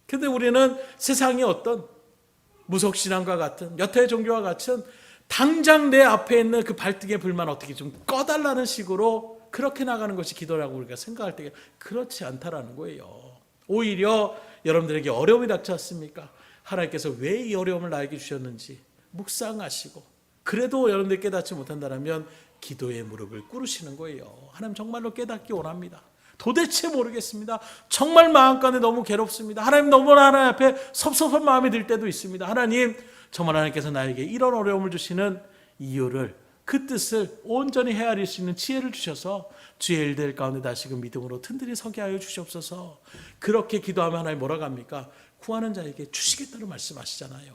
그런데 우리는 세상의 어떤 무속신앙과 같은 여타의 종교와 같은 당장 내 앞에 있는 그 발등의 불만 어떻게 좀 꺼달라는 식으로 그렇게 나가는 것이 기도라고 우리가 생각할 때 그렇지 않다라는 거예요. 오히려 여러분들에게 어려움이 닥쳤습니까? 하나님께서 왜 이 어려움을 나에게 주셨는지 묵상하시고, 그래도 여러분들이 깨닫지 못한다면 기도의 무릎을 꿇으시는 거예요. 하나님 정말로 깨닫기 원합니다. 도대체 모르겠습니다. 정말 마음 가운데 너무 괴롭습니다. 하나님 너무나 하나님 앞에 섭섭한 마음이 들 때도 있습니다. 하나님 정말 하나님께서 나에게 이런 어려움을 주시는 이유를, 그 뜻을 온전히 헤아릴 수 있는 지혜를 주셔서 주의 일들 가운데 다시금 믿음으로 튼튼히 서게 하여 주시옵소서. 그렇게 기도하면 하나님 뭐라고 합니까? 구하는 자에게 주시겠다고 말씀하시잖아요.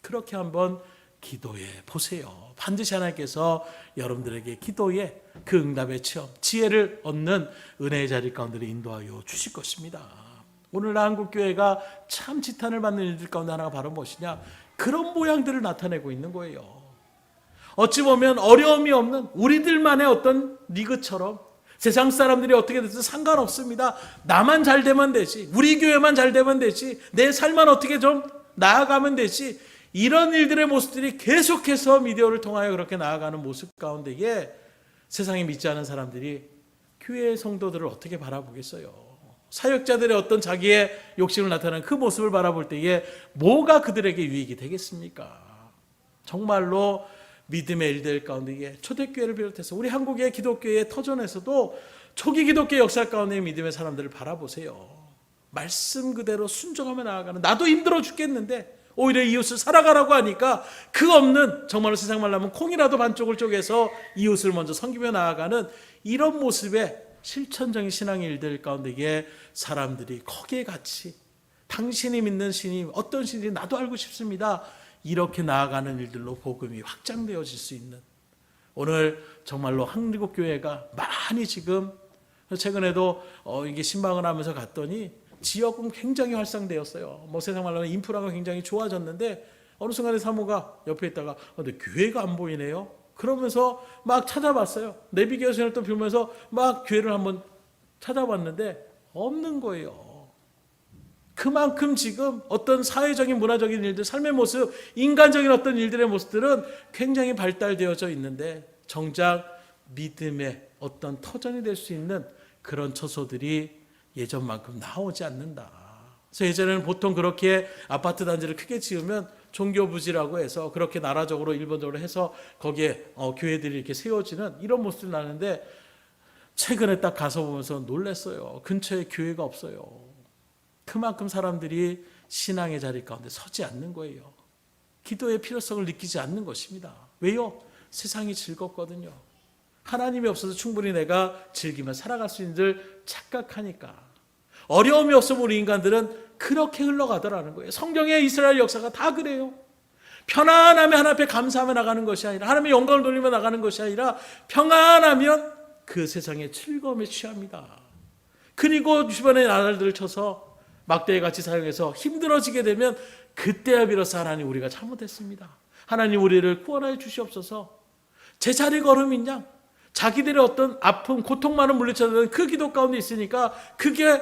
그렇게 한번 기도해 보세요. 반드시 하나님께서 여러분들에게 기도에 그 응답의 체험, 지혜를 얻는 은혜의 자리 가운데 인도하여 주실 것입니다. 오늘 한국교회가 참 지탄을 받는 일들 가운데 하나가 바로 무엇이냐? 그런 모양들을 나타내고 있는 거예요. 어찌 보면 어려움이 없는 우리들만의 어떤 리그처럼 세상 사람들이 어떻게 됐든 상관없습니다. 나만 잘 되면 되지, 우리 교회만 잘 되면 되지, 내 삶만 어떻게 좀 나아가면 되지, 이런 일들의 모습들이 계속해서 미디어를 통하여 그렇게 나아가는 모습 가운데에 세상에 믿지 않은 사람들이 교회의 성도들을 어떻게 바라보겠어요? 사역자들의 어떤 자기의 욕심을 나타내는 그 모습을 바라볼 때에 뭐가 그들에게 유익이 되겠습니까? 정말로 믿음의 일들 가운데에 초대교회를 비롯해서 우리 한국의 기독교의 터전에서도 초기 기독교 역사 가운데 믿음의 사람들을 바라보세요. 말씀 그대로 순종하며 나아가는, 나도 힘들어 죽겠는데 오히려 이웃을 살아가라고 하니까 그 없는, 정말로 세상 말로 하면 콩이라도 반쪽을 쪼개서 이웃을 먼저 섬기며 나아가는 이런 모습의 실천적인 신앙의 일들 가운데에 사람들이 거기에 같이 당신이 믿는 신이 어떤 신인지 나도 알고 싶습니다. 이렇게 나아가는 일들로 복음이 확장되어질 수 있는, 오늘 정말로 한국 교회가 많이 지금 최근에도 이게 신방을 하면서 갔더니 지역은 굉장히 활성되었어요. 뭐 세상 말로 하면 인프라가 굉장히 좋아졌는데 어느 순간에 사모가 옆에 있다가 근데 교회가 안 보이네요. 그러면서 막 찾아봤어요. 내비게이션을 또 보면서 막 교회를 한번 찾아봤는데 없는 거예요. 그만큼 지금 어떤 사회적인 문화적인 일들, 삶의 모습, 인간적인 어떤 일들의 모습들은 굉장히 발달되어져 있는데 정작 믿음의 어떤 터전이 될 수 있는 그런 처소들이 예전만큼 나오지 않는다. 그래서 예전에는 보통 그렇게 아파트 단지를 크게 지으면 종교부지라고 해서 그렇게 나라적으로 일본적으로 해서 거기에 교회들이 이렇게 세워지는 이런 모습이 나는데 최근에 딱 가서 보면서 놀랐어요. 근처에 교회가 없어요. 그만큼 사람들이 신앙의 자리 가운데 서지 않는 거예요. 기도의 필요성을 느끼지 않는 것입니다. 왜요? 세상이 즐겁거든요. 하나님이 없어서 충분히 내가 즐기며 살아갈 수 있는 줄 착각하니까. 어려움이 없으면 우리 인간들은 그렇게 흘러가더라는 거예요. 성경의 이스라엘 역사가 다 그래요. 편안하면 하나님 앞에 감사하며 나가는 것이 아니라, 하나님의 영광을 돌리며 나가는 것이 아니라 평안하면 그 세상의 즐거움에 취합니다. 그리고 주변의 나라들을 쳐서 막대기 같이 사용해서 힘들어지게 되면 그때야 비로소 하나님 우리가 잘못했습니다. 하나님 우리를 구원하여 주시옵소서. 제자리 걸음인 양 자기들의 어떤 아픔, 고통만을 물리쳐내는 그 기도 가운데 있으니까 그게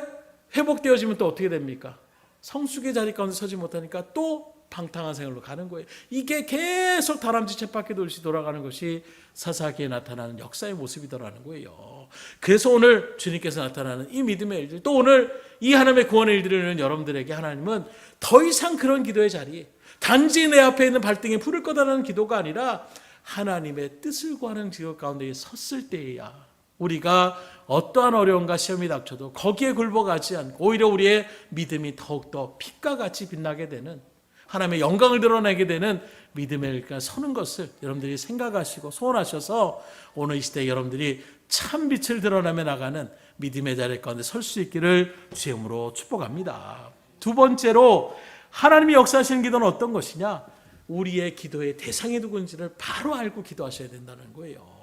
회복되어지면 또 어떻게 됩니까? 성숙의 자리 가운데 서지 못하니까 또 방탕한 생활로 가는 거예요. 이게 계속 다람쥐 쳇바퀴 돌듯이 돌아가는 것이 사사기에 나타나는 역사의 모습이더라는 거예요. 그래서 오늘 주님께서 나타나는 이 믿음의 일들, 또 오늘 이 하나님의 구원의 일들을 이루는 여러분들에게 하나님은 더 이상 그런 기도의 자리, 단지 내 앞에 있는 발등에 불을 꺼달라는 기도가 아니라 하나님의 뜻을 구하는 지역 가운데 섰을 때에야 우리가 어떠한 어려움과 시험이 닥쳐도 거기에 굴복하지 않고 오히려 우리의 믿음이 더욱더 빛과 같이 빛나게 되는, 하나님의 영광을 드러내게 되는 믿음의 길가 서는 것을 여러분들이 생각하시고 소원하셔서 오늘 이 시대에 여러분들이 참 빛을 드러내며 나가는 믿음의 자리 가운데 설 수 있기를 주의 이름으로 축복합니다. 두 번째로 하나님이 역사하시는 기도는 어떤 것이냐? 우리의 기도의 대상이 누군지를 바로 알고 기도하셔야 된다는 거예요.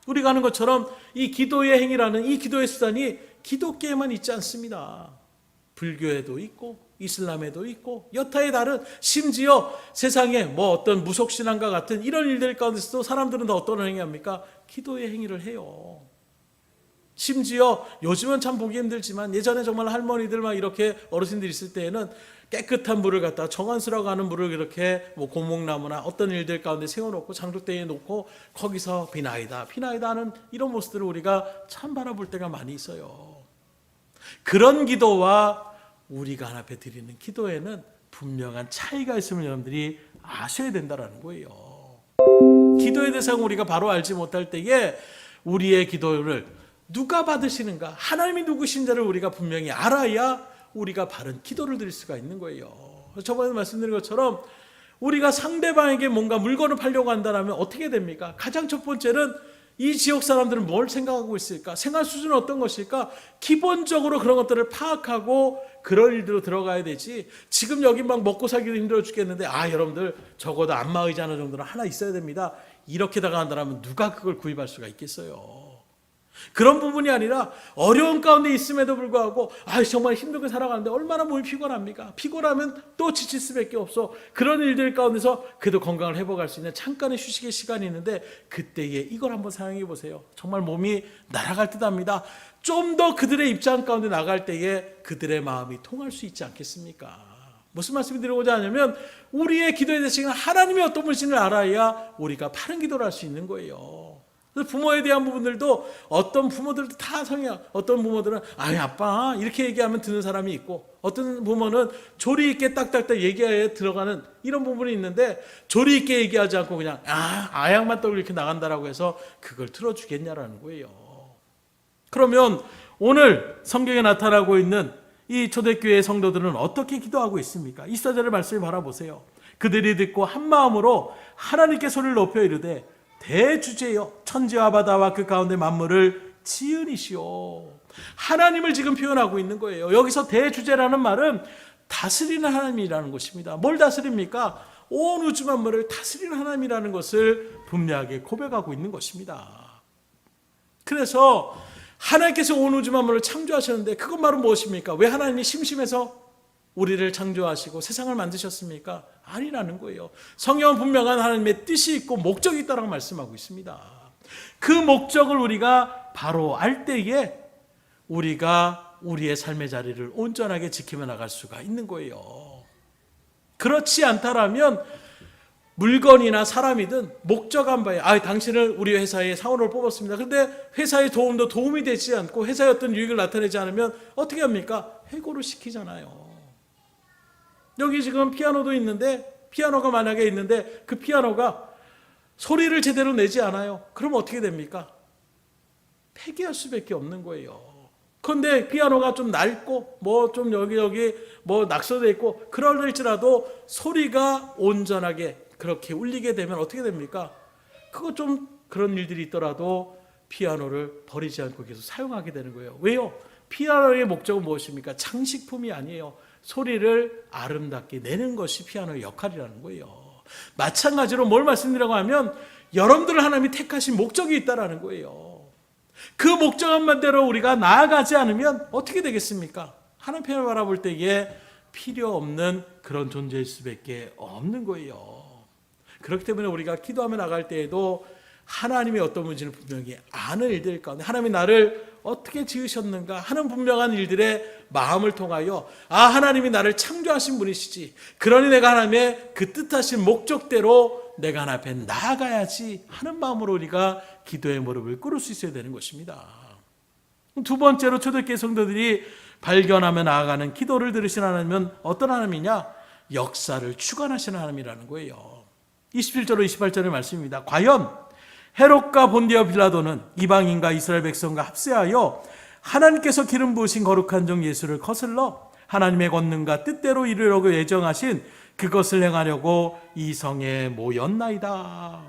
우리가 하는 것처럼 이 기도의 행위라는 이 기도의 수단이 기독교에만 있지 않습니다. 불교에도 있고 이슬람에도 있고 여타의 다른, 심지어 세상에 뭐 어떤 무속신앙과 같은 이런 일들 가운데서도 사람들은 다 어떤 행위합니까? 기도의 행위를 해요. 심지어 요즘은 참 보기 힘들지만 예전에 정말 할머니들 막 이렇게 어르신들 있을 때에는 깨끗한 물을 갖다 정한수라고 하는 물을 이렇게 뭐 고목나무나 어떤 일들 가운데 세워놓고 장독대에 놓고 거기서 비나이다 비나이다 하는 이런 모습들을 우리가 참 바라볼 때가 많이 있어요. 그런 기도와 우리가 하나님 앞에 드리는 기도에는 분명한 차이가 있음을 여러분들이 아셔야 된다는 거예요. 기도의 대상을 우리가 바로 알지 못할 때에 우리의 기도를 누가 받으시는가, 하나님이 누구신지를 우리가 분명히 알아야 우리가 바른 기도를 드릴 수가 있는 거예요. 저번에 말씀드린 것처럼 우리가 상대방에게 뭔가 물건을 팔려고 한다면 어떻게 됩니까? 가장 첫 번째는 이 지역 사람들은 뭘 생각하고 있을까? 생활 수준은 어떤 것일까? 기본적으로 그런 것들을 파악하고 그런 일들로 들어가야 되지. 지금 여기 막 먹고 살기도 힘들어 죽겠는데 여러분들 적어도 안마의자 하나 정도는 하나 있어야 됩니다. 이렇게 다가간다면 누가 그걸 구입할 수가 있겠어요? 그런 부분이 아니라 어려운 가운데 있음에도 불구하고 정말 힘들게 살아가는데 얼마나 몸이 피곤합니까? 피곤하면 또 지칠 수밖에 없어. 그런 일들 가운데서 그래도 건강을 회복할 수 있는 잠깐의 휴식의 시간이 있는데 그때에 이걸 한번 사용해 보세요. 정말 몸이 날아갈 듯 합니다. 좀 더 그들의 입장 가운데 나갈 때에 그들의 마음이 통할 수 있지 않겠습니까? 무슨 말씀을 드리고자 하냐면 우리의 기도의 대상은 하나님의 어떤 분신을 알아야 우리가 바른 기도를 할 수 있는 거예요. 그래서 부모에 대한 부분들도 어떤 부모들도 다 성향, 어떤 부모들은 아이 아빠 이렇게 얘기하면 듣는 사람이 있고, 어떤 부모는 조리 있게 딱딱딱 얘기해야 들어가는 이런 부분이 있는데, 조리 있게 얘기하지 않고 그냥 아양만 떠고 이렇게 나간다라고 해서 그걸 틀어주겠냐라는 거예요. 그러면 오늘 성경에 나타나고 있는 이 초대교회 성도들은 어떻게 기도하고 있습니까? 24절의 말씀을 바라보세요. 그들이 듣고 한 마음으로 하나님께 소리를 높여 이르되 대주제여 천지와 바다와 그 가운데 만물을 지으니시오. 하나님을 지금 표현하고 있는 거예요. 여기서 대주제라는 말은 다스리는 하나님이라는 것입니다. 뭘 다스립니까? 온 우주 만물을 다스리는 하나님이라는 것을 분명하게 고백하고 있는 것입니다. 그래서 하나님께서 온 우주 만물을 창조하셨는데 그것 말은 무엇입니까? 왜 하나님이 심심해서 우리를 창조하시고 세상을 만드셨습니까? 아니라는 거예요. 성경은 분명한 하나님의 뜻이 있고 목적이 있다고 말씀하고 있습니다. 그 목적을 우리가 바로 알 때에 우리가 우리의 삶의 자리를 온전하게 지키며 나갈 수가 있는 거예요. 그렇지 않다라면 물건이나 사람이든 목적한 바에 당신을 우리 회사에 사원으로 뽑았습니다. 그런데 회사의 도움이 되지 않고 회사의 어떤 유익을 나타내지 않으면 어떻게 합니까? 해고를 시키잖아요. 여기 지금 피아노도 있는데, 피아노가 만약에 있는데 그 피아노가 소리를 제대로 내지 않아요. 그럼 어떻게 됩니까? 폐기할 수밖에 없는 거예요. 그런데 피아노가 좀 낡고 좀 여기 낙서되어 있고 그럴지라도 소리가 온전하게 그렇게 울리게 되면 어떻게 됩니까? 그거 좀 그런 일들이 있더라도 피아노를 버리지 않고 계속 사용하게 되는 거예요. 왜요? 피아노의 목적은 무엇입니까? 장식품이 아니에요. 소리를 아름답게 내는 것이 피아노의 역할이라는 거예요. 마찬가지로 뭘 말씀드리라고 하면 여러분들 하나님이 택하신 목적이 있다라는 거예요. 그 목적한 반대로 우리가 나아가지 않으면 어떻게 되겠습니까? 하나님을 바라볼 때에 필요 없는 그런 존재일 수밖에 없는 거예요. 그렇기 때문에 우리가 기도하며 나갈 때에도 하나님이 어떤 분인지를 분명히 아는 일들 가운데 하나님이 나를 어떻게 지으셨는가 하는 분명한 일들의 마음을 통하여 하나님이 나를 창조하신 분이시지, 그러니 내가 하나님의 그 뜻하신 목적대로 내가 하나님 앞에 나아가야지 하는 마음으로 우리가 기도의 무릎을 꿇을 수 있어야 되는 것입니다. 두 번째로 초대교회 성도들이 발견하며 나아가는 기도를 들으신 하나님은 어떤 하나님이냐? 역사를 주관하시는 하나님이라는 거예요. 27절로 28절의 말씀입니다. 과연 헤롯과 본디오 빌라도는 이방인과 이스라엘 백성과 합세하여 하나님께서 기름 부으신 거룩한 종 예수를 거슬러 하나님의 권능과 뜻대로 이루려고 예정하신 그것을 행하려고 이 성에 모였나이다.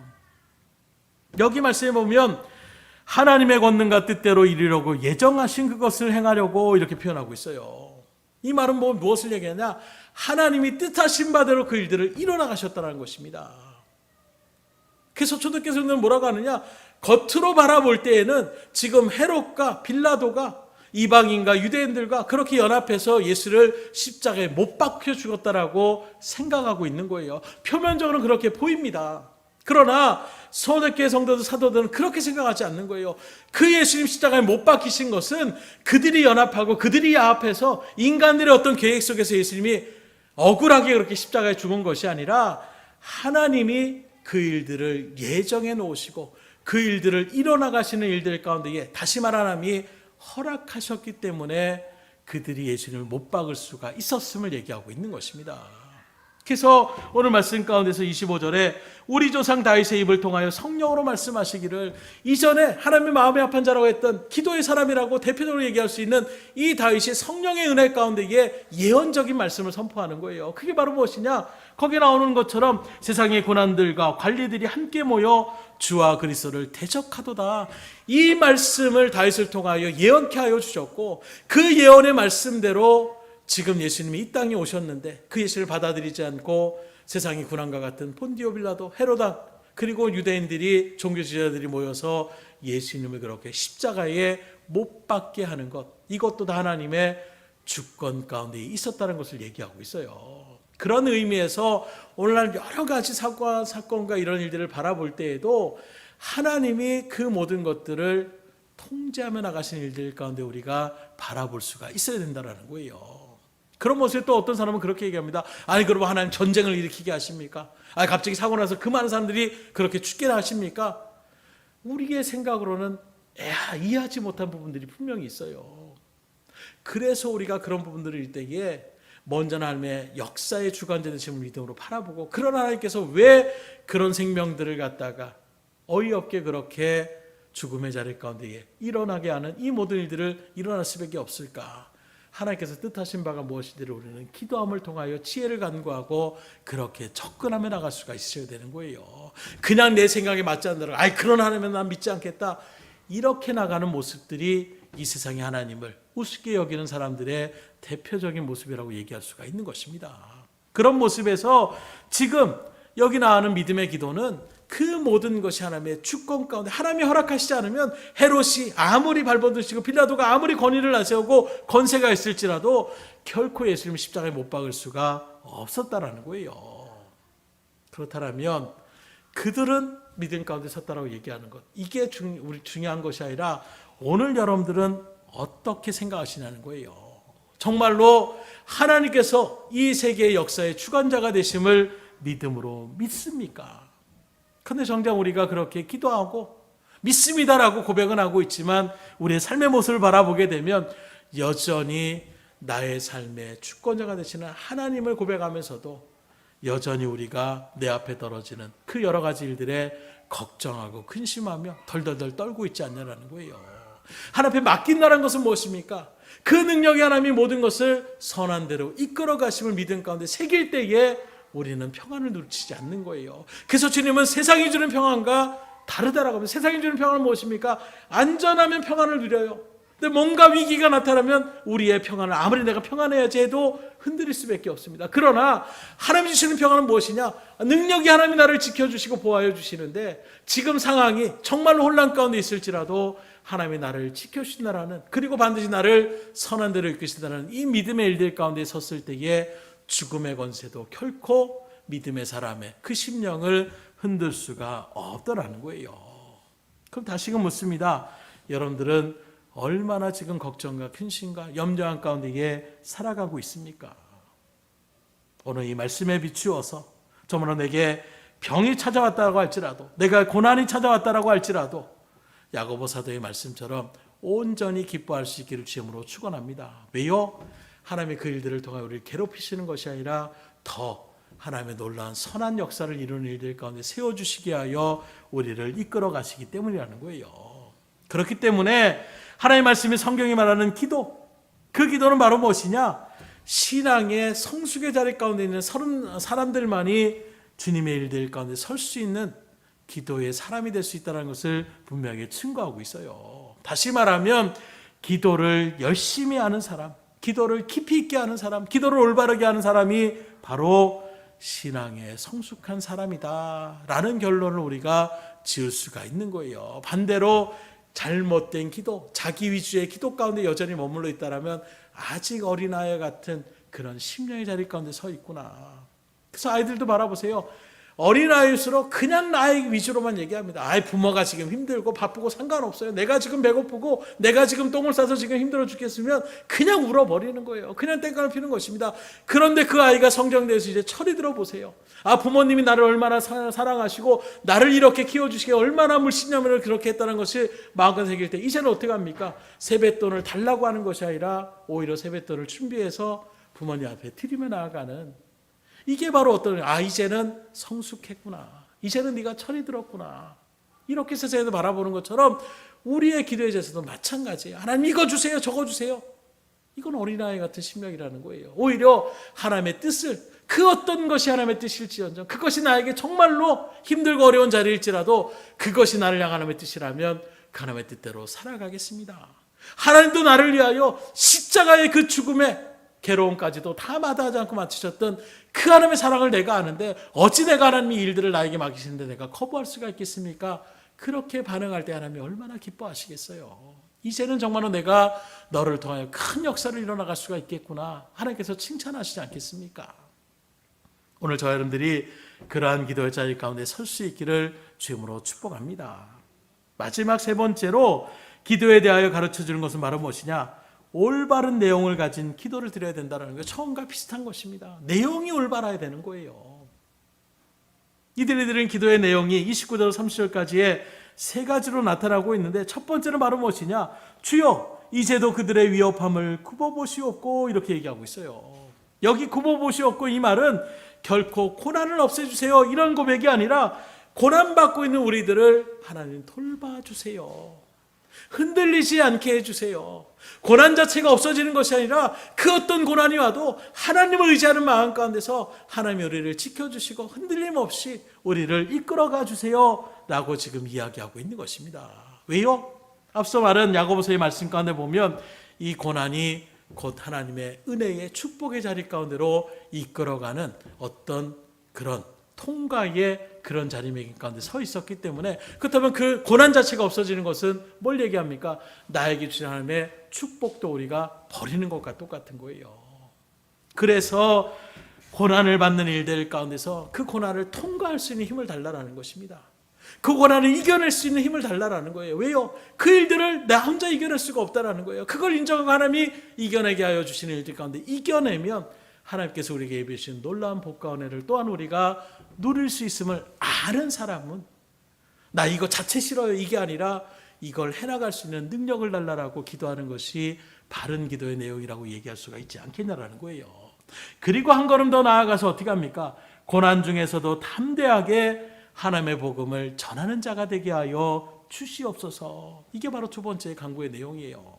여기 말씀에 보면 하나님의 권능과 뜻대로 이루려고 예정하신 그것을 행하려고 이렇게 표현하고 있어요. 이 말은 무엇을 얘기하냐? 하나님이 뜻하신 바대로 그 일들을 이뤄나가셨다는 것입니다. 그래서 초대교회 성도는 뭐라고 하느냐? 겉으로 바라볼 때에는 지금 헤롯과 빌라도가 이방인과 유대인들과 그렇게 연합해서 예수를 십자가에 못 박혀 죽었다라고 생각하고 있는 거예요. 표면적으로는 그렇게 보입니다. 그러나 초대교회 성도들, 사도들은 그렇게 생각하지 않는 거예요. 그 예수님 십자가에 못 박히신 것은 그들이 연합하고 그들이 야합해서 인간들의 어떤 계획 속에서 예수님이 억울하게 그렇게 십자가에 죽은 것이 아니라 하나님이 그 일들을 예정해 놓으시고 그 일들을 이뤄나가시는 일들 가운데에 다시 말하나님이 허락하셨기 때문에 그들이 예수님을 못 박을 수가 있었음을 얘기하고 있는 것입니다. 그래서 오늘 말씀 가운데서 25절에 우리 조상 다윗의 입을 통하여 성령으로 말씀하시기를, 이전에 하나님의 마음에 합한 자라고 했던 기도의 사람이라고 대표적으로 얘기할 수 있는 이 다윗이 성령의 은혜 가운데에 예언적인 말씀을 선포하는 거예요. 그게 바로 무엇이냐? 거기에 나오는 것처럼 세상의 고난들과 관리들이 함께 모여 주와 그리스도를 대적하도다. 이 말씀을 다윗을 통하여 예언케 하여 주셨고, 그 예언의 말씀대로 지금 예수님이 이 땅에 오셨는데 그 예수를 받아들이지 않고 세상의 군왕과 같은 본디오 빌라도, 헤로당, 그리고 유대인들이, 종교 지도자들이 모여서 예수님을 그렇게 십자가에 못 박게 하는 것, 이것도 다 하나님의 주권 가운데 있었다는 것을 얘기하고 있어요. 그런 의미에서 오늘날 여러 가지 사건과 이런 일들을 바라볼 때에도 하나님이 그 모든 것들을 통제하며 나가시는 일들 가운데 우리가 바라볼 수가 있어야 된다는 거예요. 그런 모습에 또 어떤 사람은 그렇게 얘기합니다. 아니 그러면 하나님 전쟁을 일으키게 하십니까? 아니 갑자기 사고 나서 그 많은 사람들이 그렇게 죽게 하십니까? 우리의 생각으로는 이해하지 못한 부분들이 분명히 있어요. 그래서 우리가 그런 부분들일 때에 먼저 하나님의 역사의 주관자 되심을 믿음으로 바라보고, 그런 하나님께서 왜 그런 생명들을 갖다가 어이없게 그렇게 죽음의 자리 가운데 일어나게 하는 이 모든 일들을 일어날 수밖에 없을까? 하나님께서 뜻하신 바가 무엇인지를 우리는 기도함을 통하여 지혜를 간구하고 그렇게 접근하며 나갈 수가 있어야 되는 거예요. 그냥 내 생각에 맞지 않는 그런 하나님은 난 믿지 않겠다, 이렇게 나가는 모습들이 이 세상의 하나님을 우습게 여기는 사람들의 대표적인 모습이라고 얘기할 수가 있는 것입니다. 그런 모습에서 지금 여기 나오는 믿음의 기도는 그 모든 것이 하나님의 주권 가운데, 하나님이 허락하시지 않으면 헤롯이 아무리 발버둥치고 빌라도가 아무리 권위를 나세우고 권세가 있을지라도 결코 예수님을 십자가에 못 박을 수가 없었다라는 거예요. 그렇다면 그들은 믿음 가운데 섰다라고 얘기하는 것, 이게 우리 중요한 것이 아니라 오늘 여러분들은 어떻게 생각하시냐는 거예요. 정말로 하나님께서 이 세계의 역사의 주관자가 되심을 믿음으로 믿습니까? 그런데 정작 우리가 그렇게 기도하고 믿습니다라고 고백은 하고 있지만 우리의 삶의 모습을 바라보게 되면 여전히 나의 삶의 주권자가 되시는 하나님을 고백하면서도 여전히 우리가 내 앞에 떨어지는 그 여러 가지 일들에 걱정하고 근심하며 덜덜덜 떨고 있지 않냐라는 거예요. 하나님 앞에 맡긴다는 것은 무엇입니까? 그 능력이 하나님이 모든 것을 선한 대로 이끌어 가심을 믿음 가운데 새길 때에 우리는 평안을 놓치지 않는 거예요. 그래서 주님은 세상이 주는 평안과 다르다라고 하면, 세상이 주는 평안은 무엇입니까? 안전하면 평안을 누려요. 근데 뭔가 위기가 나타나면 우리의 평안을 아무리 내가 평안해야지 해도 흔들릴 수밖에 없습니다. 그러나 하나님 주시는 평안은 무엇이냐? 능력이 하나님이 나를 지켜주시고 보호해 주시는데 지금 상황이 정말로 혼란 가운데 있을지라도 하나님이 나를 지켜주신다라는, 그리고 반드시 나를 선한 대로 이끄신다는 이 믿음의 일들 가운데 섰을 때에 죽음의 권세도 결코 믿음의 사람의 그 심령을 흔들 수가 없더라는 거예요. 그럼 다시금 묻습니다. 여러분들은 얼마나 지금 걱정과 근심과 염려한 가운데에 살아가고 있습니까? 오늘 이 말씀에 비추어서 정말로 내게 병이 찾아왔다고 할지라도, 내가 고난이 찾아왔다고 할지라도 야고보 사도의 말씀처럼 온전히 기뻐할 수 있기를 주님으로 축원합니다. 왜요? 하나님의 그 일들을 통해 우리를 괴롭히시는 것이 아니라 더 하나님의 놀라운 선한 역사를 이루는 일들 가운데 세워주시게 하여 우리를 이끌어 가시기 때문이라는 거예요. 그렇기 때문에 하나님의 말씀이, 성경이 말하는 기도, 그 기도는 바로 무엇이냐? 신앙의 성숙의 자리 가운데 있는 사람들만이 주님의 일들 가운데 설 수 있는 기도의 사람이 될 수 있다는 것을 분명히 증거하고 있어요. 다시 말하면 기도를 열심히 하는 사람, 기도를 깊이 있게 하는 사람, 기도를 올바르게 하는 사람이 바로 신앙의 성숙한 사람이다 라는 결론을 우리가 지을 수가 있는 거예요. 반대로 잘못된 기도, 자기 위주의 기도 가운데 여전히 머물러 있다면 아직 어린아이 같은 그런 심령의 자리 가운데 서 있구나. 그래서 아이들도 바라보세요. 어린아이일수록 그냥 나의 위주로만 얘기합니다. 부모가 지금 힘들고 바쁘고 상관없어요. 내가 지금 배고프고 내가 지금 똥을 싸서 지금 힘들어 죽겠으면 그냥 울어버리는 거예요. 그냥 땡깡을 피는 것입니다. 그런데 그 아이가 성장돼서 이제 철이 들어보세요. 부모님이 나를 얼마나 사랑하시고 나를 이렇게 키워주시기에 얼마나 물심양면을 그렇게 했다는 것이 마음껏 새길 때 이제는 어떻게 합니까? 세뱃돈을 달라고 하는 것이 아니라 오히려 세뱃돈을 준비해서 부모님 앞에 드리며 나아가는, 이게 바로 어떤, 이제는 성숙했구나, 이제는 네가 철이 들었구나, 이렇게 세상에서 바라보는 것처럼 우리의 기도의 제사도 마찬가지예요. 하나님 이거 주세요, 저거 주세요. 이건 어린아이 같은 심령이라는 거예요. 오히려 하나님의 뜻을, 그 어떤 것이 하나님의 뜻일지언정, 그것이 나에게 정말로 힘들고 어려운 자리일지라도 그것이 나를 향한 하나님의 뜻이라면 그 하나님의 뜻대로 살아가겠습니다. 하나님도 나를 위하여 십자가의 그 죽음의 괴로움까지도 다 마다하지 않고 마치셨던 그 하나님의 사랑을 내가 아는데 어찌 내가 하나님이 일들을 나에게 맡기시는데 내가 거부할 수가 있겠습니까? 그렇게 반응할 때 하나님이 얼마나 기뻐하시겠어요. 이제는 정말로 내가 너를 통하여 큰 역사를 일어나갈 수가 있겠구나, 하나님께서 칭찬하시지 않겠습니까? 오늘 저와 여러분들이 그러한 기도의 자리 가운데 설 수 있기를 주님으로 축복합니다. 마지막 세 번째로 기도에 대하여 가르쳐주는 것은 바로 무엇이냐? 올바른 내용을 가진 기도를 드려야 된다는 게 처음과 비슷한 것입니다. 내용이 올바라야 되는 거예요. 이들이 드린 기도의 내용이 29절 30절까지의 세 가지로 나타나고 있는데, 첫 번째는 바로 무엇이냐? 주여 이제도 그들의 위협함을 굽어보시옵고, 이렇게 얘기하고 있어요. 여기 굽어보시옵고, 이 말은 결코 고난을 없애주세요, 이런 고백이 아니라 고난받고 있는 우리들을 하나님 돌봐주세요, 흔들리지 않게 해주세요. 고난 자체가 없어지는 것이 아니라 그 어떤 고난이 와도 하나님을 의지하는 마음 가운데서 하나님이 우리를 지켜주시고 흔들림 없이 우리를 이끌어가 주세요 라고 지금 이야기하고 있는 것입니다. 왜요? 앞서 말한 야고보서의 말씀 가운데 보면 이 고난이 곧 하나님의 은혜의 축복의 자리 가운데로 이끌어가는 어떤 그런 통과의 그런 자리매김 가운데 서 있었기 때문에, 그렇다면 그 고난 자체가 없어지는 것은 뭘 얘기합니까? 나에게 주신 하나님의 축복도 우리가 버리는 것과 똑같은 거예요. 그래서 고난을 받는 일들 가운데서 그 고난을 통과할 수 있는 힘을 달라라는 것입니다. 그 고난을 이겨낼 수 있는 힘을 달라라는 거예요. 왜요? 그 일들을 나 혼자 이겨낼 수가 없다라는 거예요. 그걸 인정하고 하나님이 이겨내게 하여 주시는 일들 가운데 이겨내면 하나님께서 우리에게 예비해 주신 놀라운 복과 은혜를 또한 우리가 누릴 수 있음을 아는 사람은, 나 이거 자체 싫어요, 이게 아니라 이걸 해나갈 수 있는 능력을 달라라고 기도하는 것이 바른 기도의 내용이라고 얘기할 수가 있지 않겠냐라는 거예요. 그리고 한 걸음 더 나아가서 어떻게 합니까? 고난 중에서도 담대하게 하나님의 복음을 전하는 자가 되게 하여 주시옵소서. 이게 바로 두 번째 간구의 내용이에요.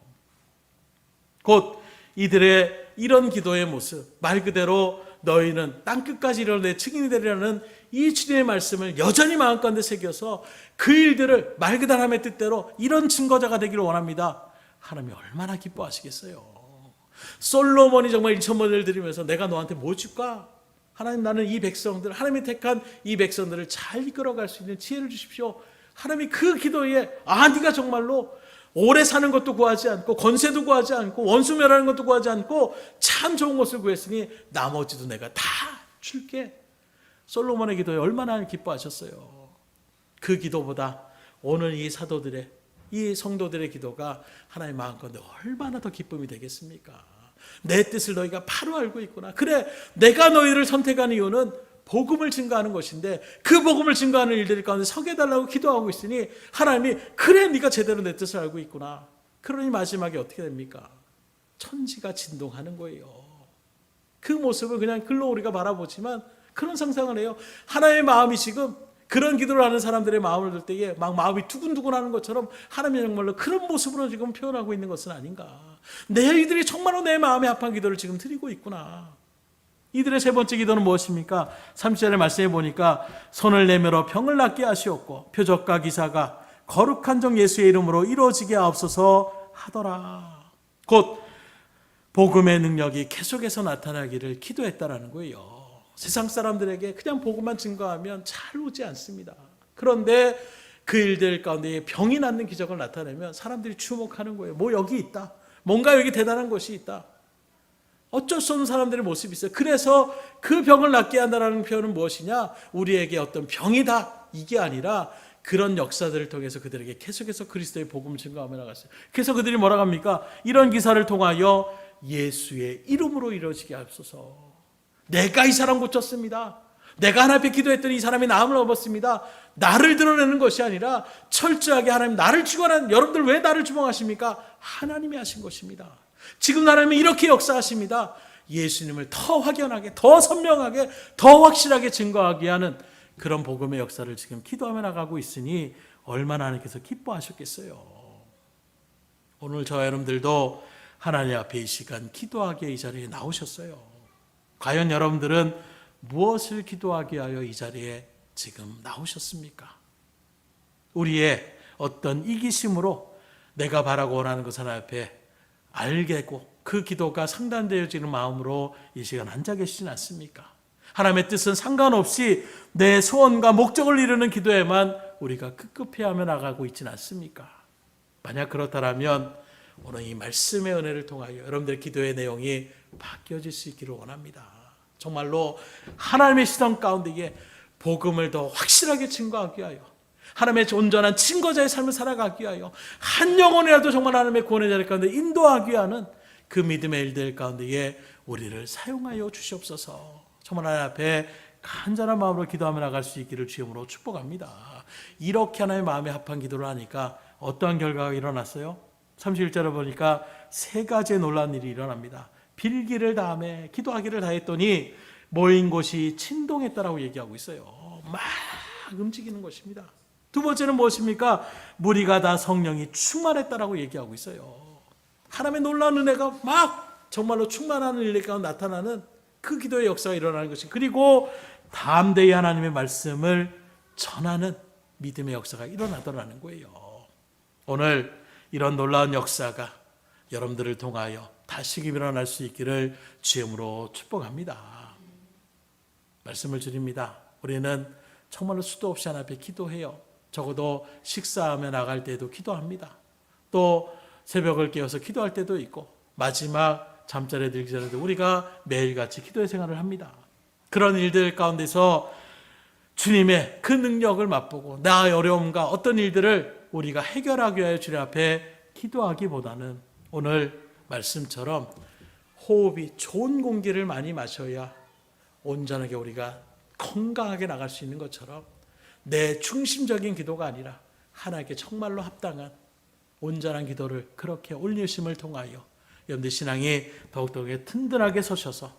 곧 이들의 이런 기도의 모습, 말 그대로 너희는 땅끝까지 이르러 내 증인이 되리라는 이 주님의 말씀을 여전히 마음가운데 새겨서 그 일들을 말 그대로 하나님의 뜻대로 이런 증거자가 되기를 원합니다. 하나님이 얼마나 기뻐하시겠어요. 솔로몬이 정말 1,000번을 드리면서 내가 너한테 뭐 줄까? 하나님, 나는 이 백성들, 하나님이 택한 이 백성들을 잘 이끌어갈 수 있는 지혜를 주십시오. 하나님이 그 기도에 네가 정말로 오래 사는 것도 구하지 않고 권세도 구하지 않고 원수 멸하는 것도 구하지 않고 참 좋은 것을 구했으니 나머지도 내가 다 줄게. 솔로몬의 기도에 얼마나 기뻐하셨어요. 그 기도보다 오늘 이 사도들의, 이 성도들의 기도가 하나님 마음 가운데 얼마나 더 기쁨이 되겠습니까? 내 뜻을 너희가 바로 알고 있구나. 그래, 내가 너희를 선택한 이유는 복음을 증거하는 것인데 그 복음을 증거하는 일들 가운데 서게 해달라고 기도하고 있으니 하나님이 그래, 네가 제대로 내 뜻을 알고 있구나. 그러니 마지막에 어떻게 됩니까? 천지가 진동하는 거예요. 그 모습을 그냥 글로 우리가 바라보지만 그런 상상을 해요. 하나님의 마음이 지금 그런 기도를 하는 사람들의 마음을 들 때에 막 마음이 두근두근하는 것처럼 하나님이 정말로 그런 모습으로 지금 표현하고 있는 것은 아닌가. 이들이 정말로 내 마음에 합한 기도를 지금 드리고 있구나. 이들의 세 번째 기도는 무엇입니까? 30절에 말씀해 보니까 손을 내밀어 병을 낫게 하시옵고 표적과 기사가 거룩한 종 예수의 이름으로 이루어지게 하옵소서 하더라. 곧 복음의 능력이 계속해서 나타나기를 기도했다라는 거예요. 세상 사람들에게 그냥 복음만 증거하면 잘 오지 않습니다. 그런데 그 일들 가운데 병이 낫는 기적을 나타내면 사람들이 주목하는 거예요. 뭐 여기 있다. 뭔가 여기 대단한 것이 있다. 어쩔 수 없는 사람들의 모습이 있어요. 그래서 그 병을 낫게 한다는 표현은 무엇이냐? 우리에게 어떤 병이다, 이게 아니라 그런 역사들을 통해서 그들에게 계속해서 그리스도의 복음을 증거하며 나갔어요. 그래서 그들이 뭐라고 합니까? 이런 기사를 통하여 예수의 이름으로 이루어지게 하옵소서. 내가 이 사람 고쳤습니다. 내가 하나님 앞에 기도했더니 이 사람이 나음을 얻었습니다. 나를 드러내는 것이 아니라 철저하게 하나님, 나를 주관한, 여러분들 왜 나를 주목하십니까? 하나님이 하신 것입니다. 지금 하나님은 이렇게 역사하십니다. 예수님을 더 확연하게, 더 선명하게, 더 확실하게 증거하게 하는 그런 복음의 역사를 지금 기도하며 나가고 있으니 얼마나 하나님께서 기뻐하셨겠어요. 오늘 저와 여러분들도 하나님 앞에 이 시간 기도하기에 이 자리에 나오셨어요. 과연 여러분들은 무엇을 기도하게 하여 이 자리에 지금 나오셨습니까? 우리의 어떤 이기심으로 내가 바라고 원하는 것 하나 앞에 알게고 그 기도가 상단되어지는 마음으로 이 시간 앉아 계시진 않습니까? 하나님의 뜻은 상관없이 내 소원과 목적을 이루는 기도에만 우리가 급급해하며 나가고 있지는 않습니까? 만약 그렇다면 오늘 이 말씀의 은혜를 통하여 여러분들의 기도의 내용이 바뀌어질 수 있기를 원합니다. 정말로 하나님의 시선 가운데에 복음을 더 확실하게 증거하기 위하여, 하나님의 온전한 증거자의 삶을 살아가기 위하여, 한 영혼이라도 정말 하나님의 구원의 자리 가운데 인도하기 위하는 그 믿음의 일들 가운데에 우리를 사용하여 주시옵소서. 정말 하나님 앞에 간절한 마음으로 기도하며 나갈 수 있기를 주님으로 축복합니다. 이렇게 하나의 마음에 합한 기도를 하니까 어떠한 결과가 일어났어요? 31절에 보니까 세 가지의 놀라운 일이 일어납니다. 빌기를 다하며 기도하기를 다했더니 모인 곳이 진동했다라고 얘기하고 있어요. 막 움직이는 것입니다. 두 번째는 무엇입니까? 무리가 다 성령이 충만했다라고 얘기하고 있어요. 하나님의 놀라운 은혜가 막 정말로 충만한 은혜가 나타나는 그 기도의 역사가 일어나는 것이, 그리고 담대히 하나님의 말씀을 전하는 믿음의 역사가 일어나더라는 거예요. 오늘 이런 놀라운 역사가 여러분들을 통하여 다시금 일어날 수 있기를 주님으로 축복합니다. 말씀을 드립니다. 우리는 정말로 수도 없이 하나님 앞에 기도해요. 적어도 식사하며 나갈 때도 기도합니다. 또 새벽을 깨어서 기도할 때도 있고 마지막 잠자리에 들기 전에도 우리가 매일같이 기도의 생활을 합니다. 그런 일들 가운데서 주님의 그 능력을 맛보고 나의 어려움과 어떤 일들을 우리가 해결하기 위하여 주님 앞에 기도하기보다는 오늘 말씀처럼 호흡이 좋은 공기를 많이 마셔야 온전하게 우리가 건강하게 나갈 수 있는 것처럼 내 중심적인 기도가 아니라 하나님께 정말로 합당한 온전한 기도를 그렇게 올리심을 통하여 여러분들 신앙이 더욱더 튼튼하게 서셔서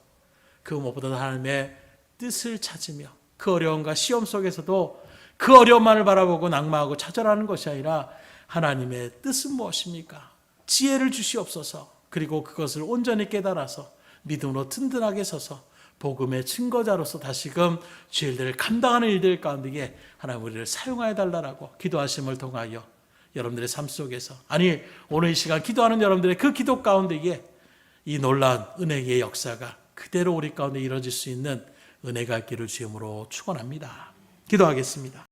그 무엇보다 하나님의 뜻을 찾으며 그 어려움과 시험 속에서도 그 어려움만을 바라보고 낙마하고 찾아라는 것이 아니라 하나님의 뜻은 무엇입니까? 지혜를 주시옵소서. 그리고 그것을 온전히 깨달아서 믿음으로 튼튼하게 서서 복음의 증거자로서 다시금 죄를 감당하는 일들 가운데에 하나님 우리를 사용하여 달라고 기도하심을 통하여 여러분들의 삶 속에서, 아니 오늘 이 시간 기도하는 여러분들의 그 기도 가운데에 이 놀라운 은혜의 역사가 그대로 우리 가운데 이루어질 수 있는 은혜가 있기를 주님으로 축원합니다. 기도하겠습니다.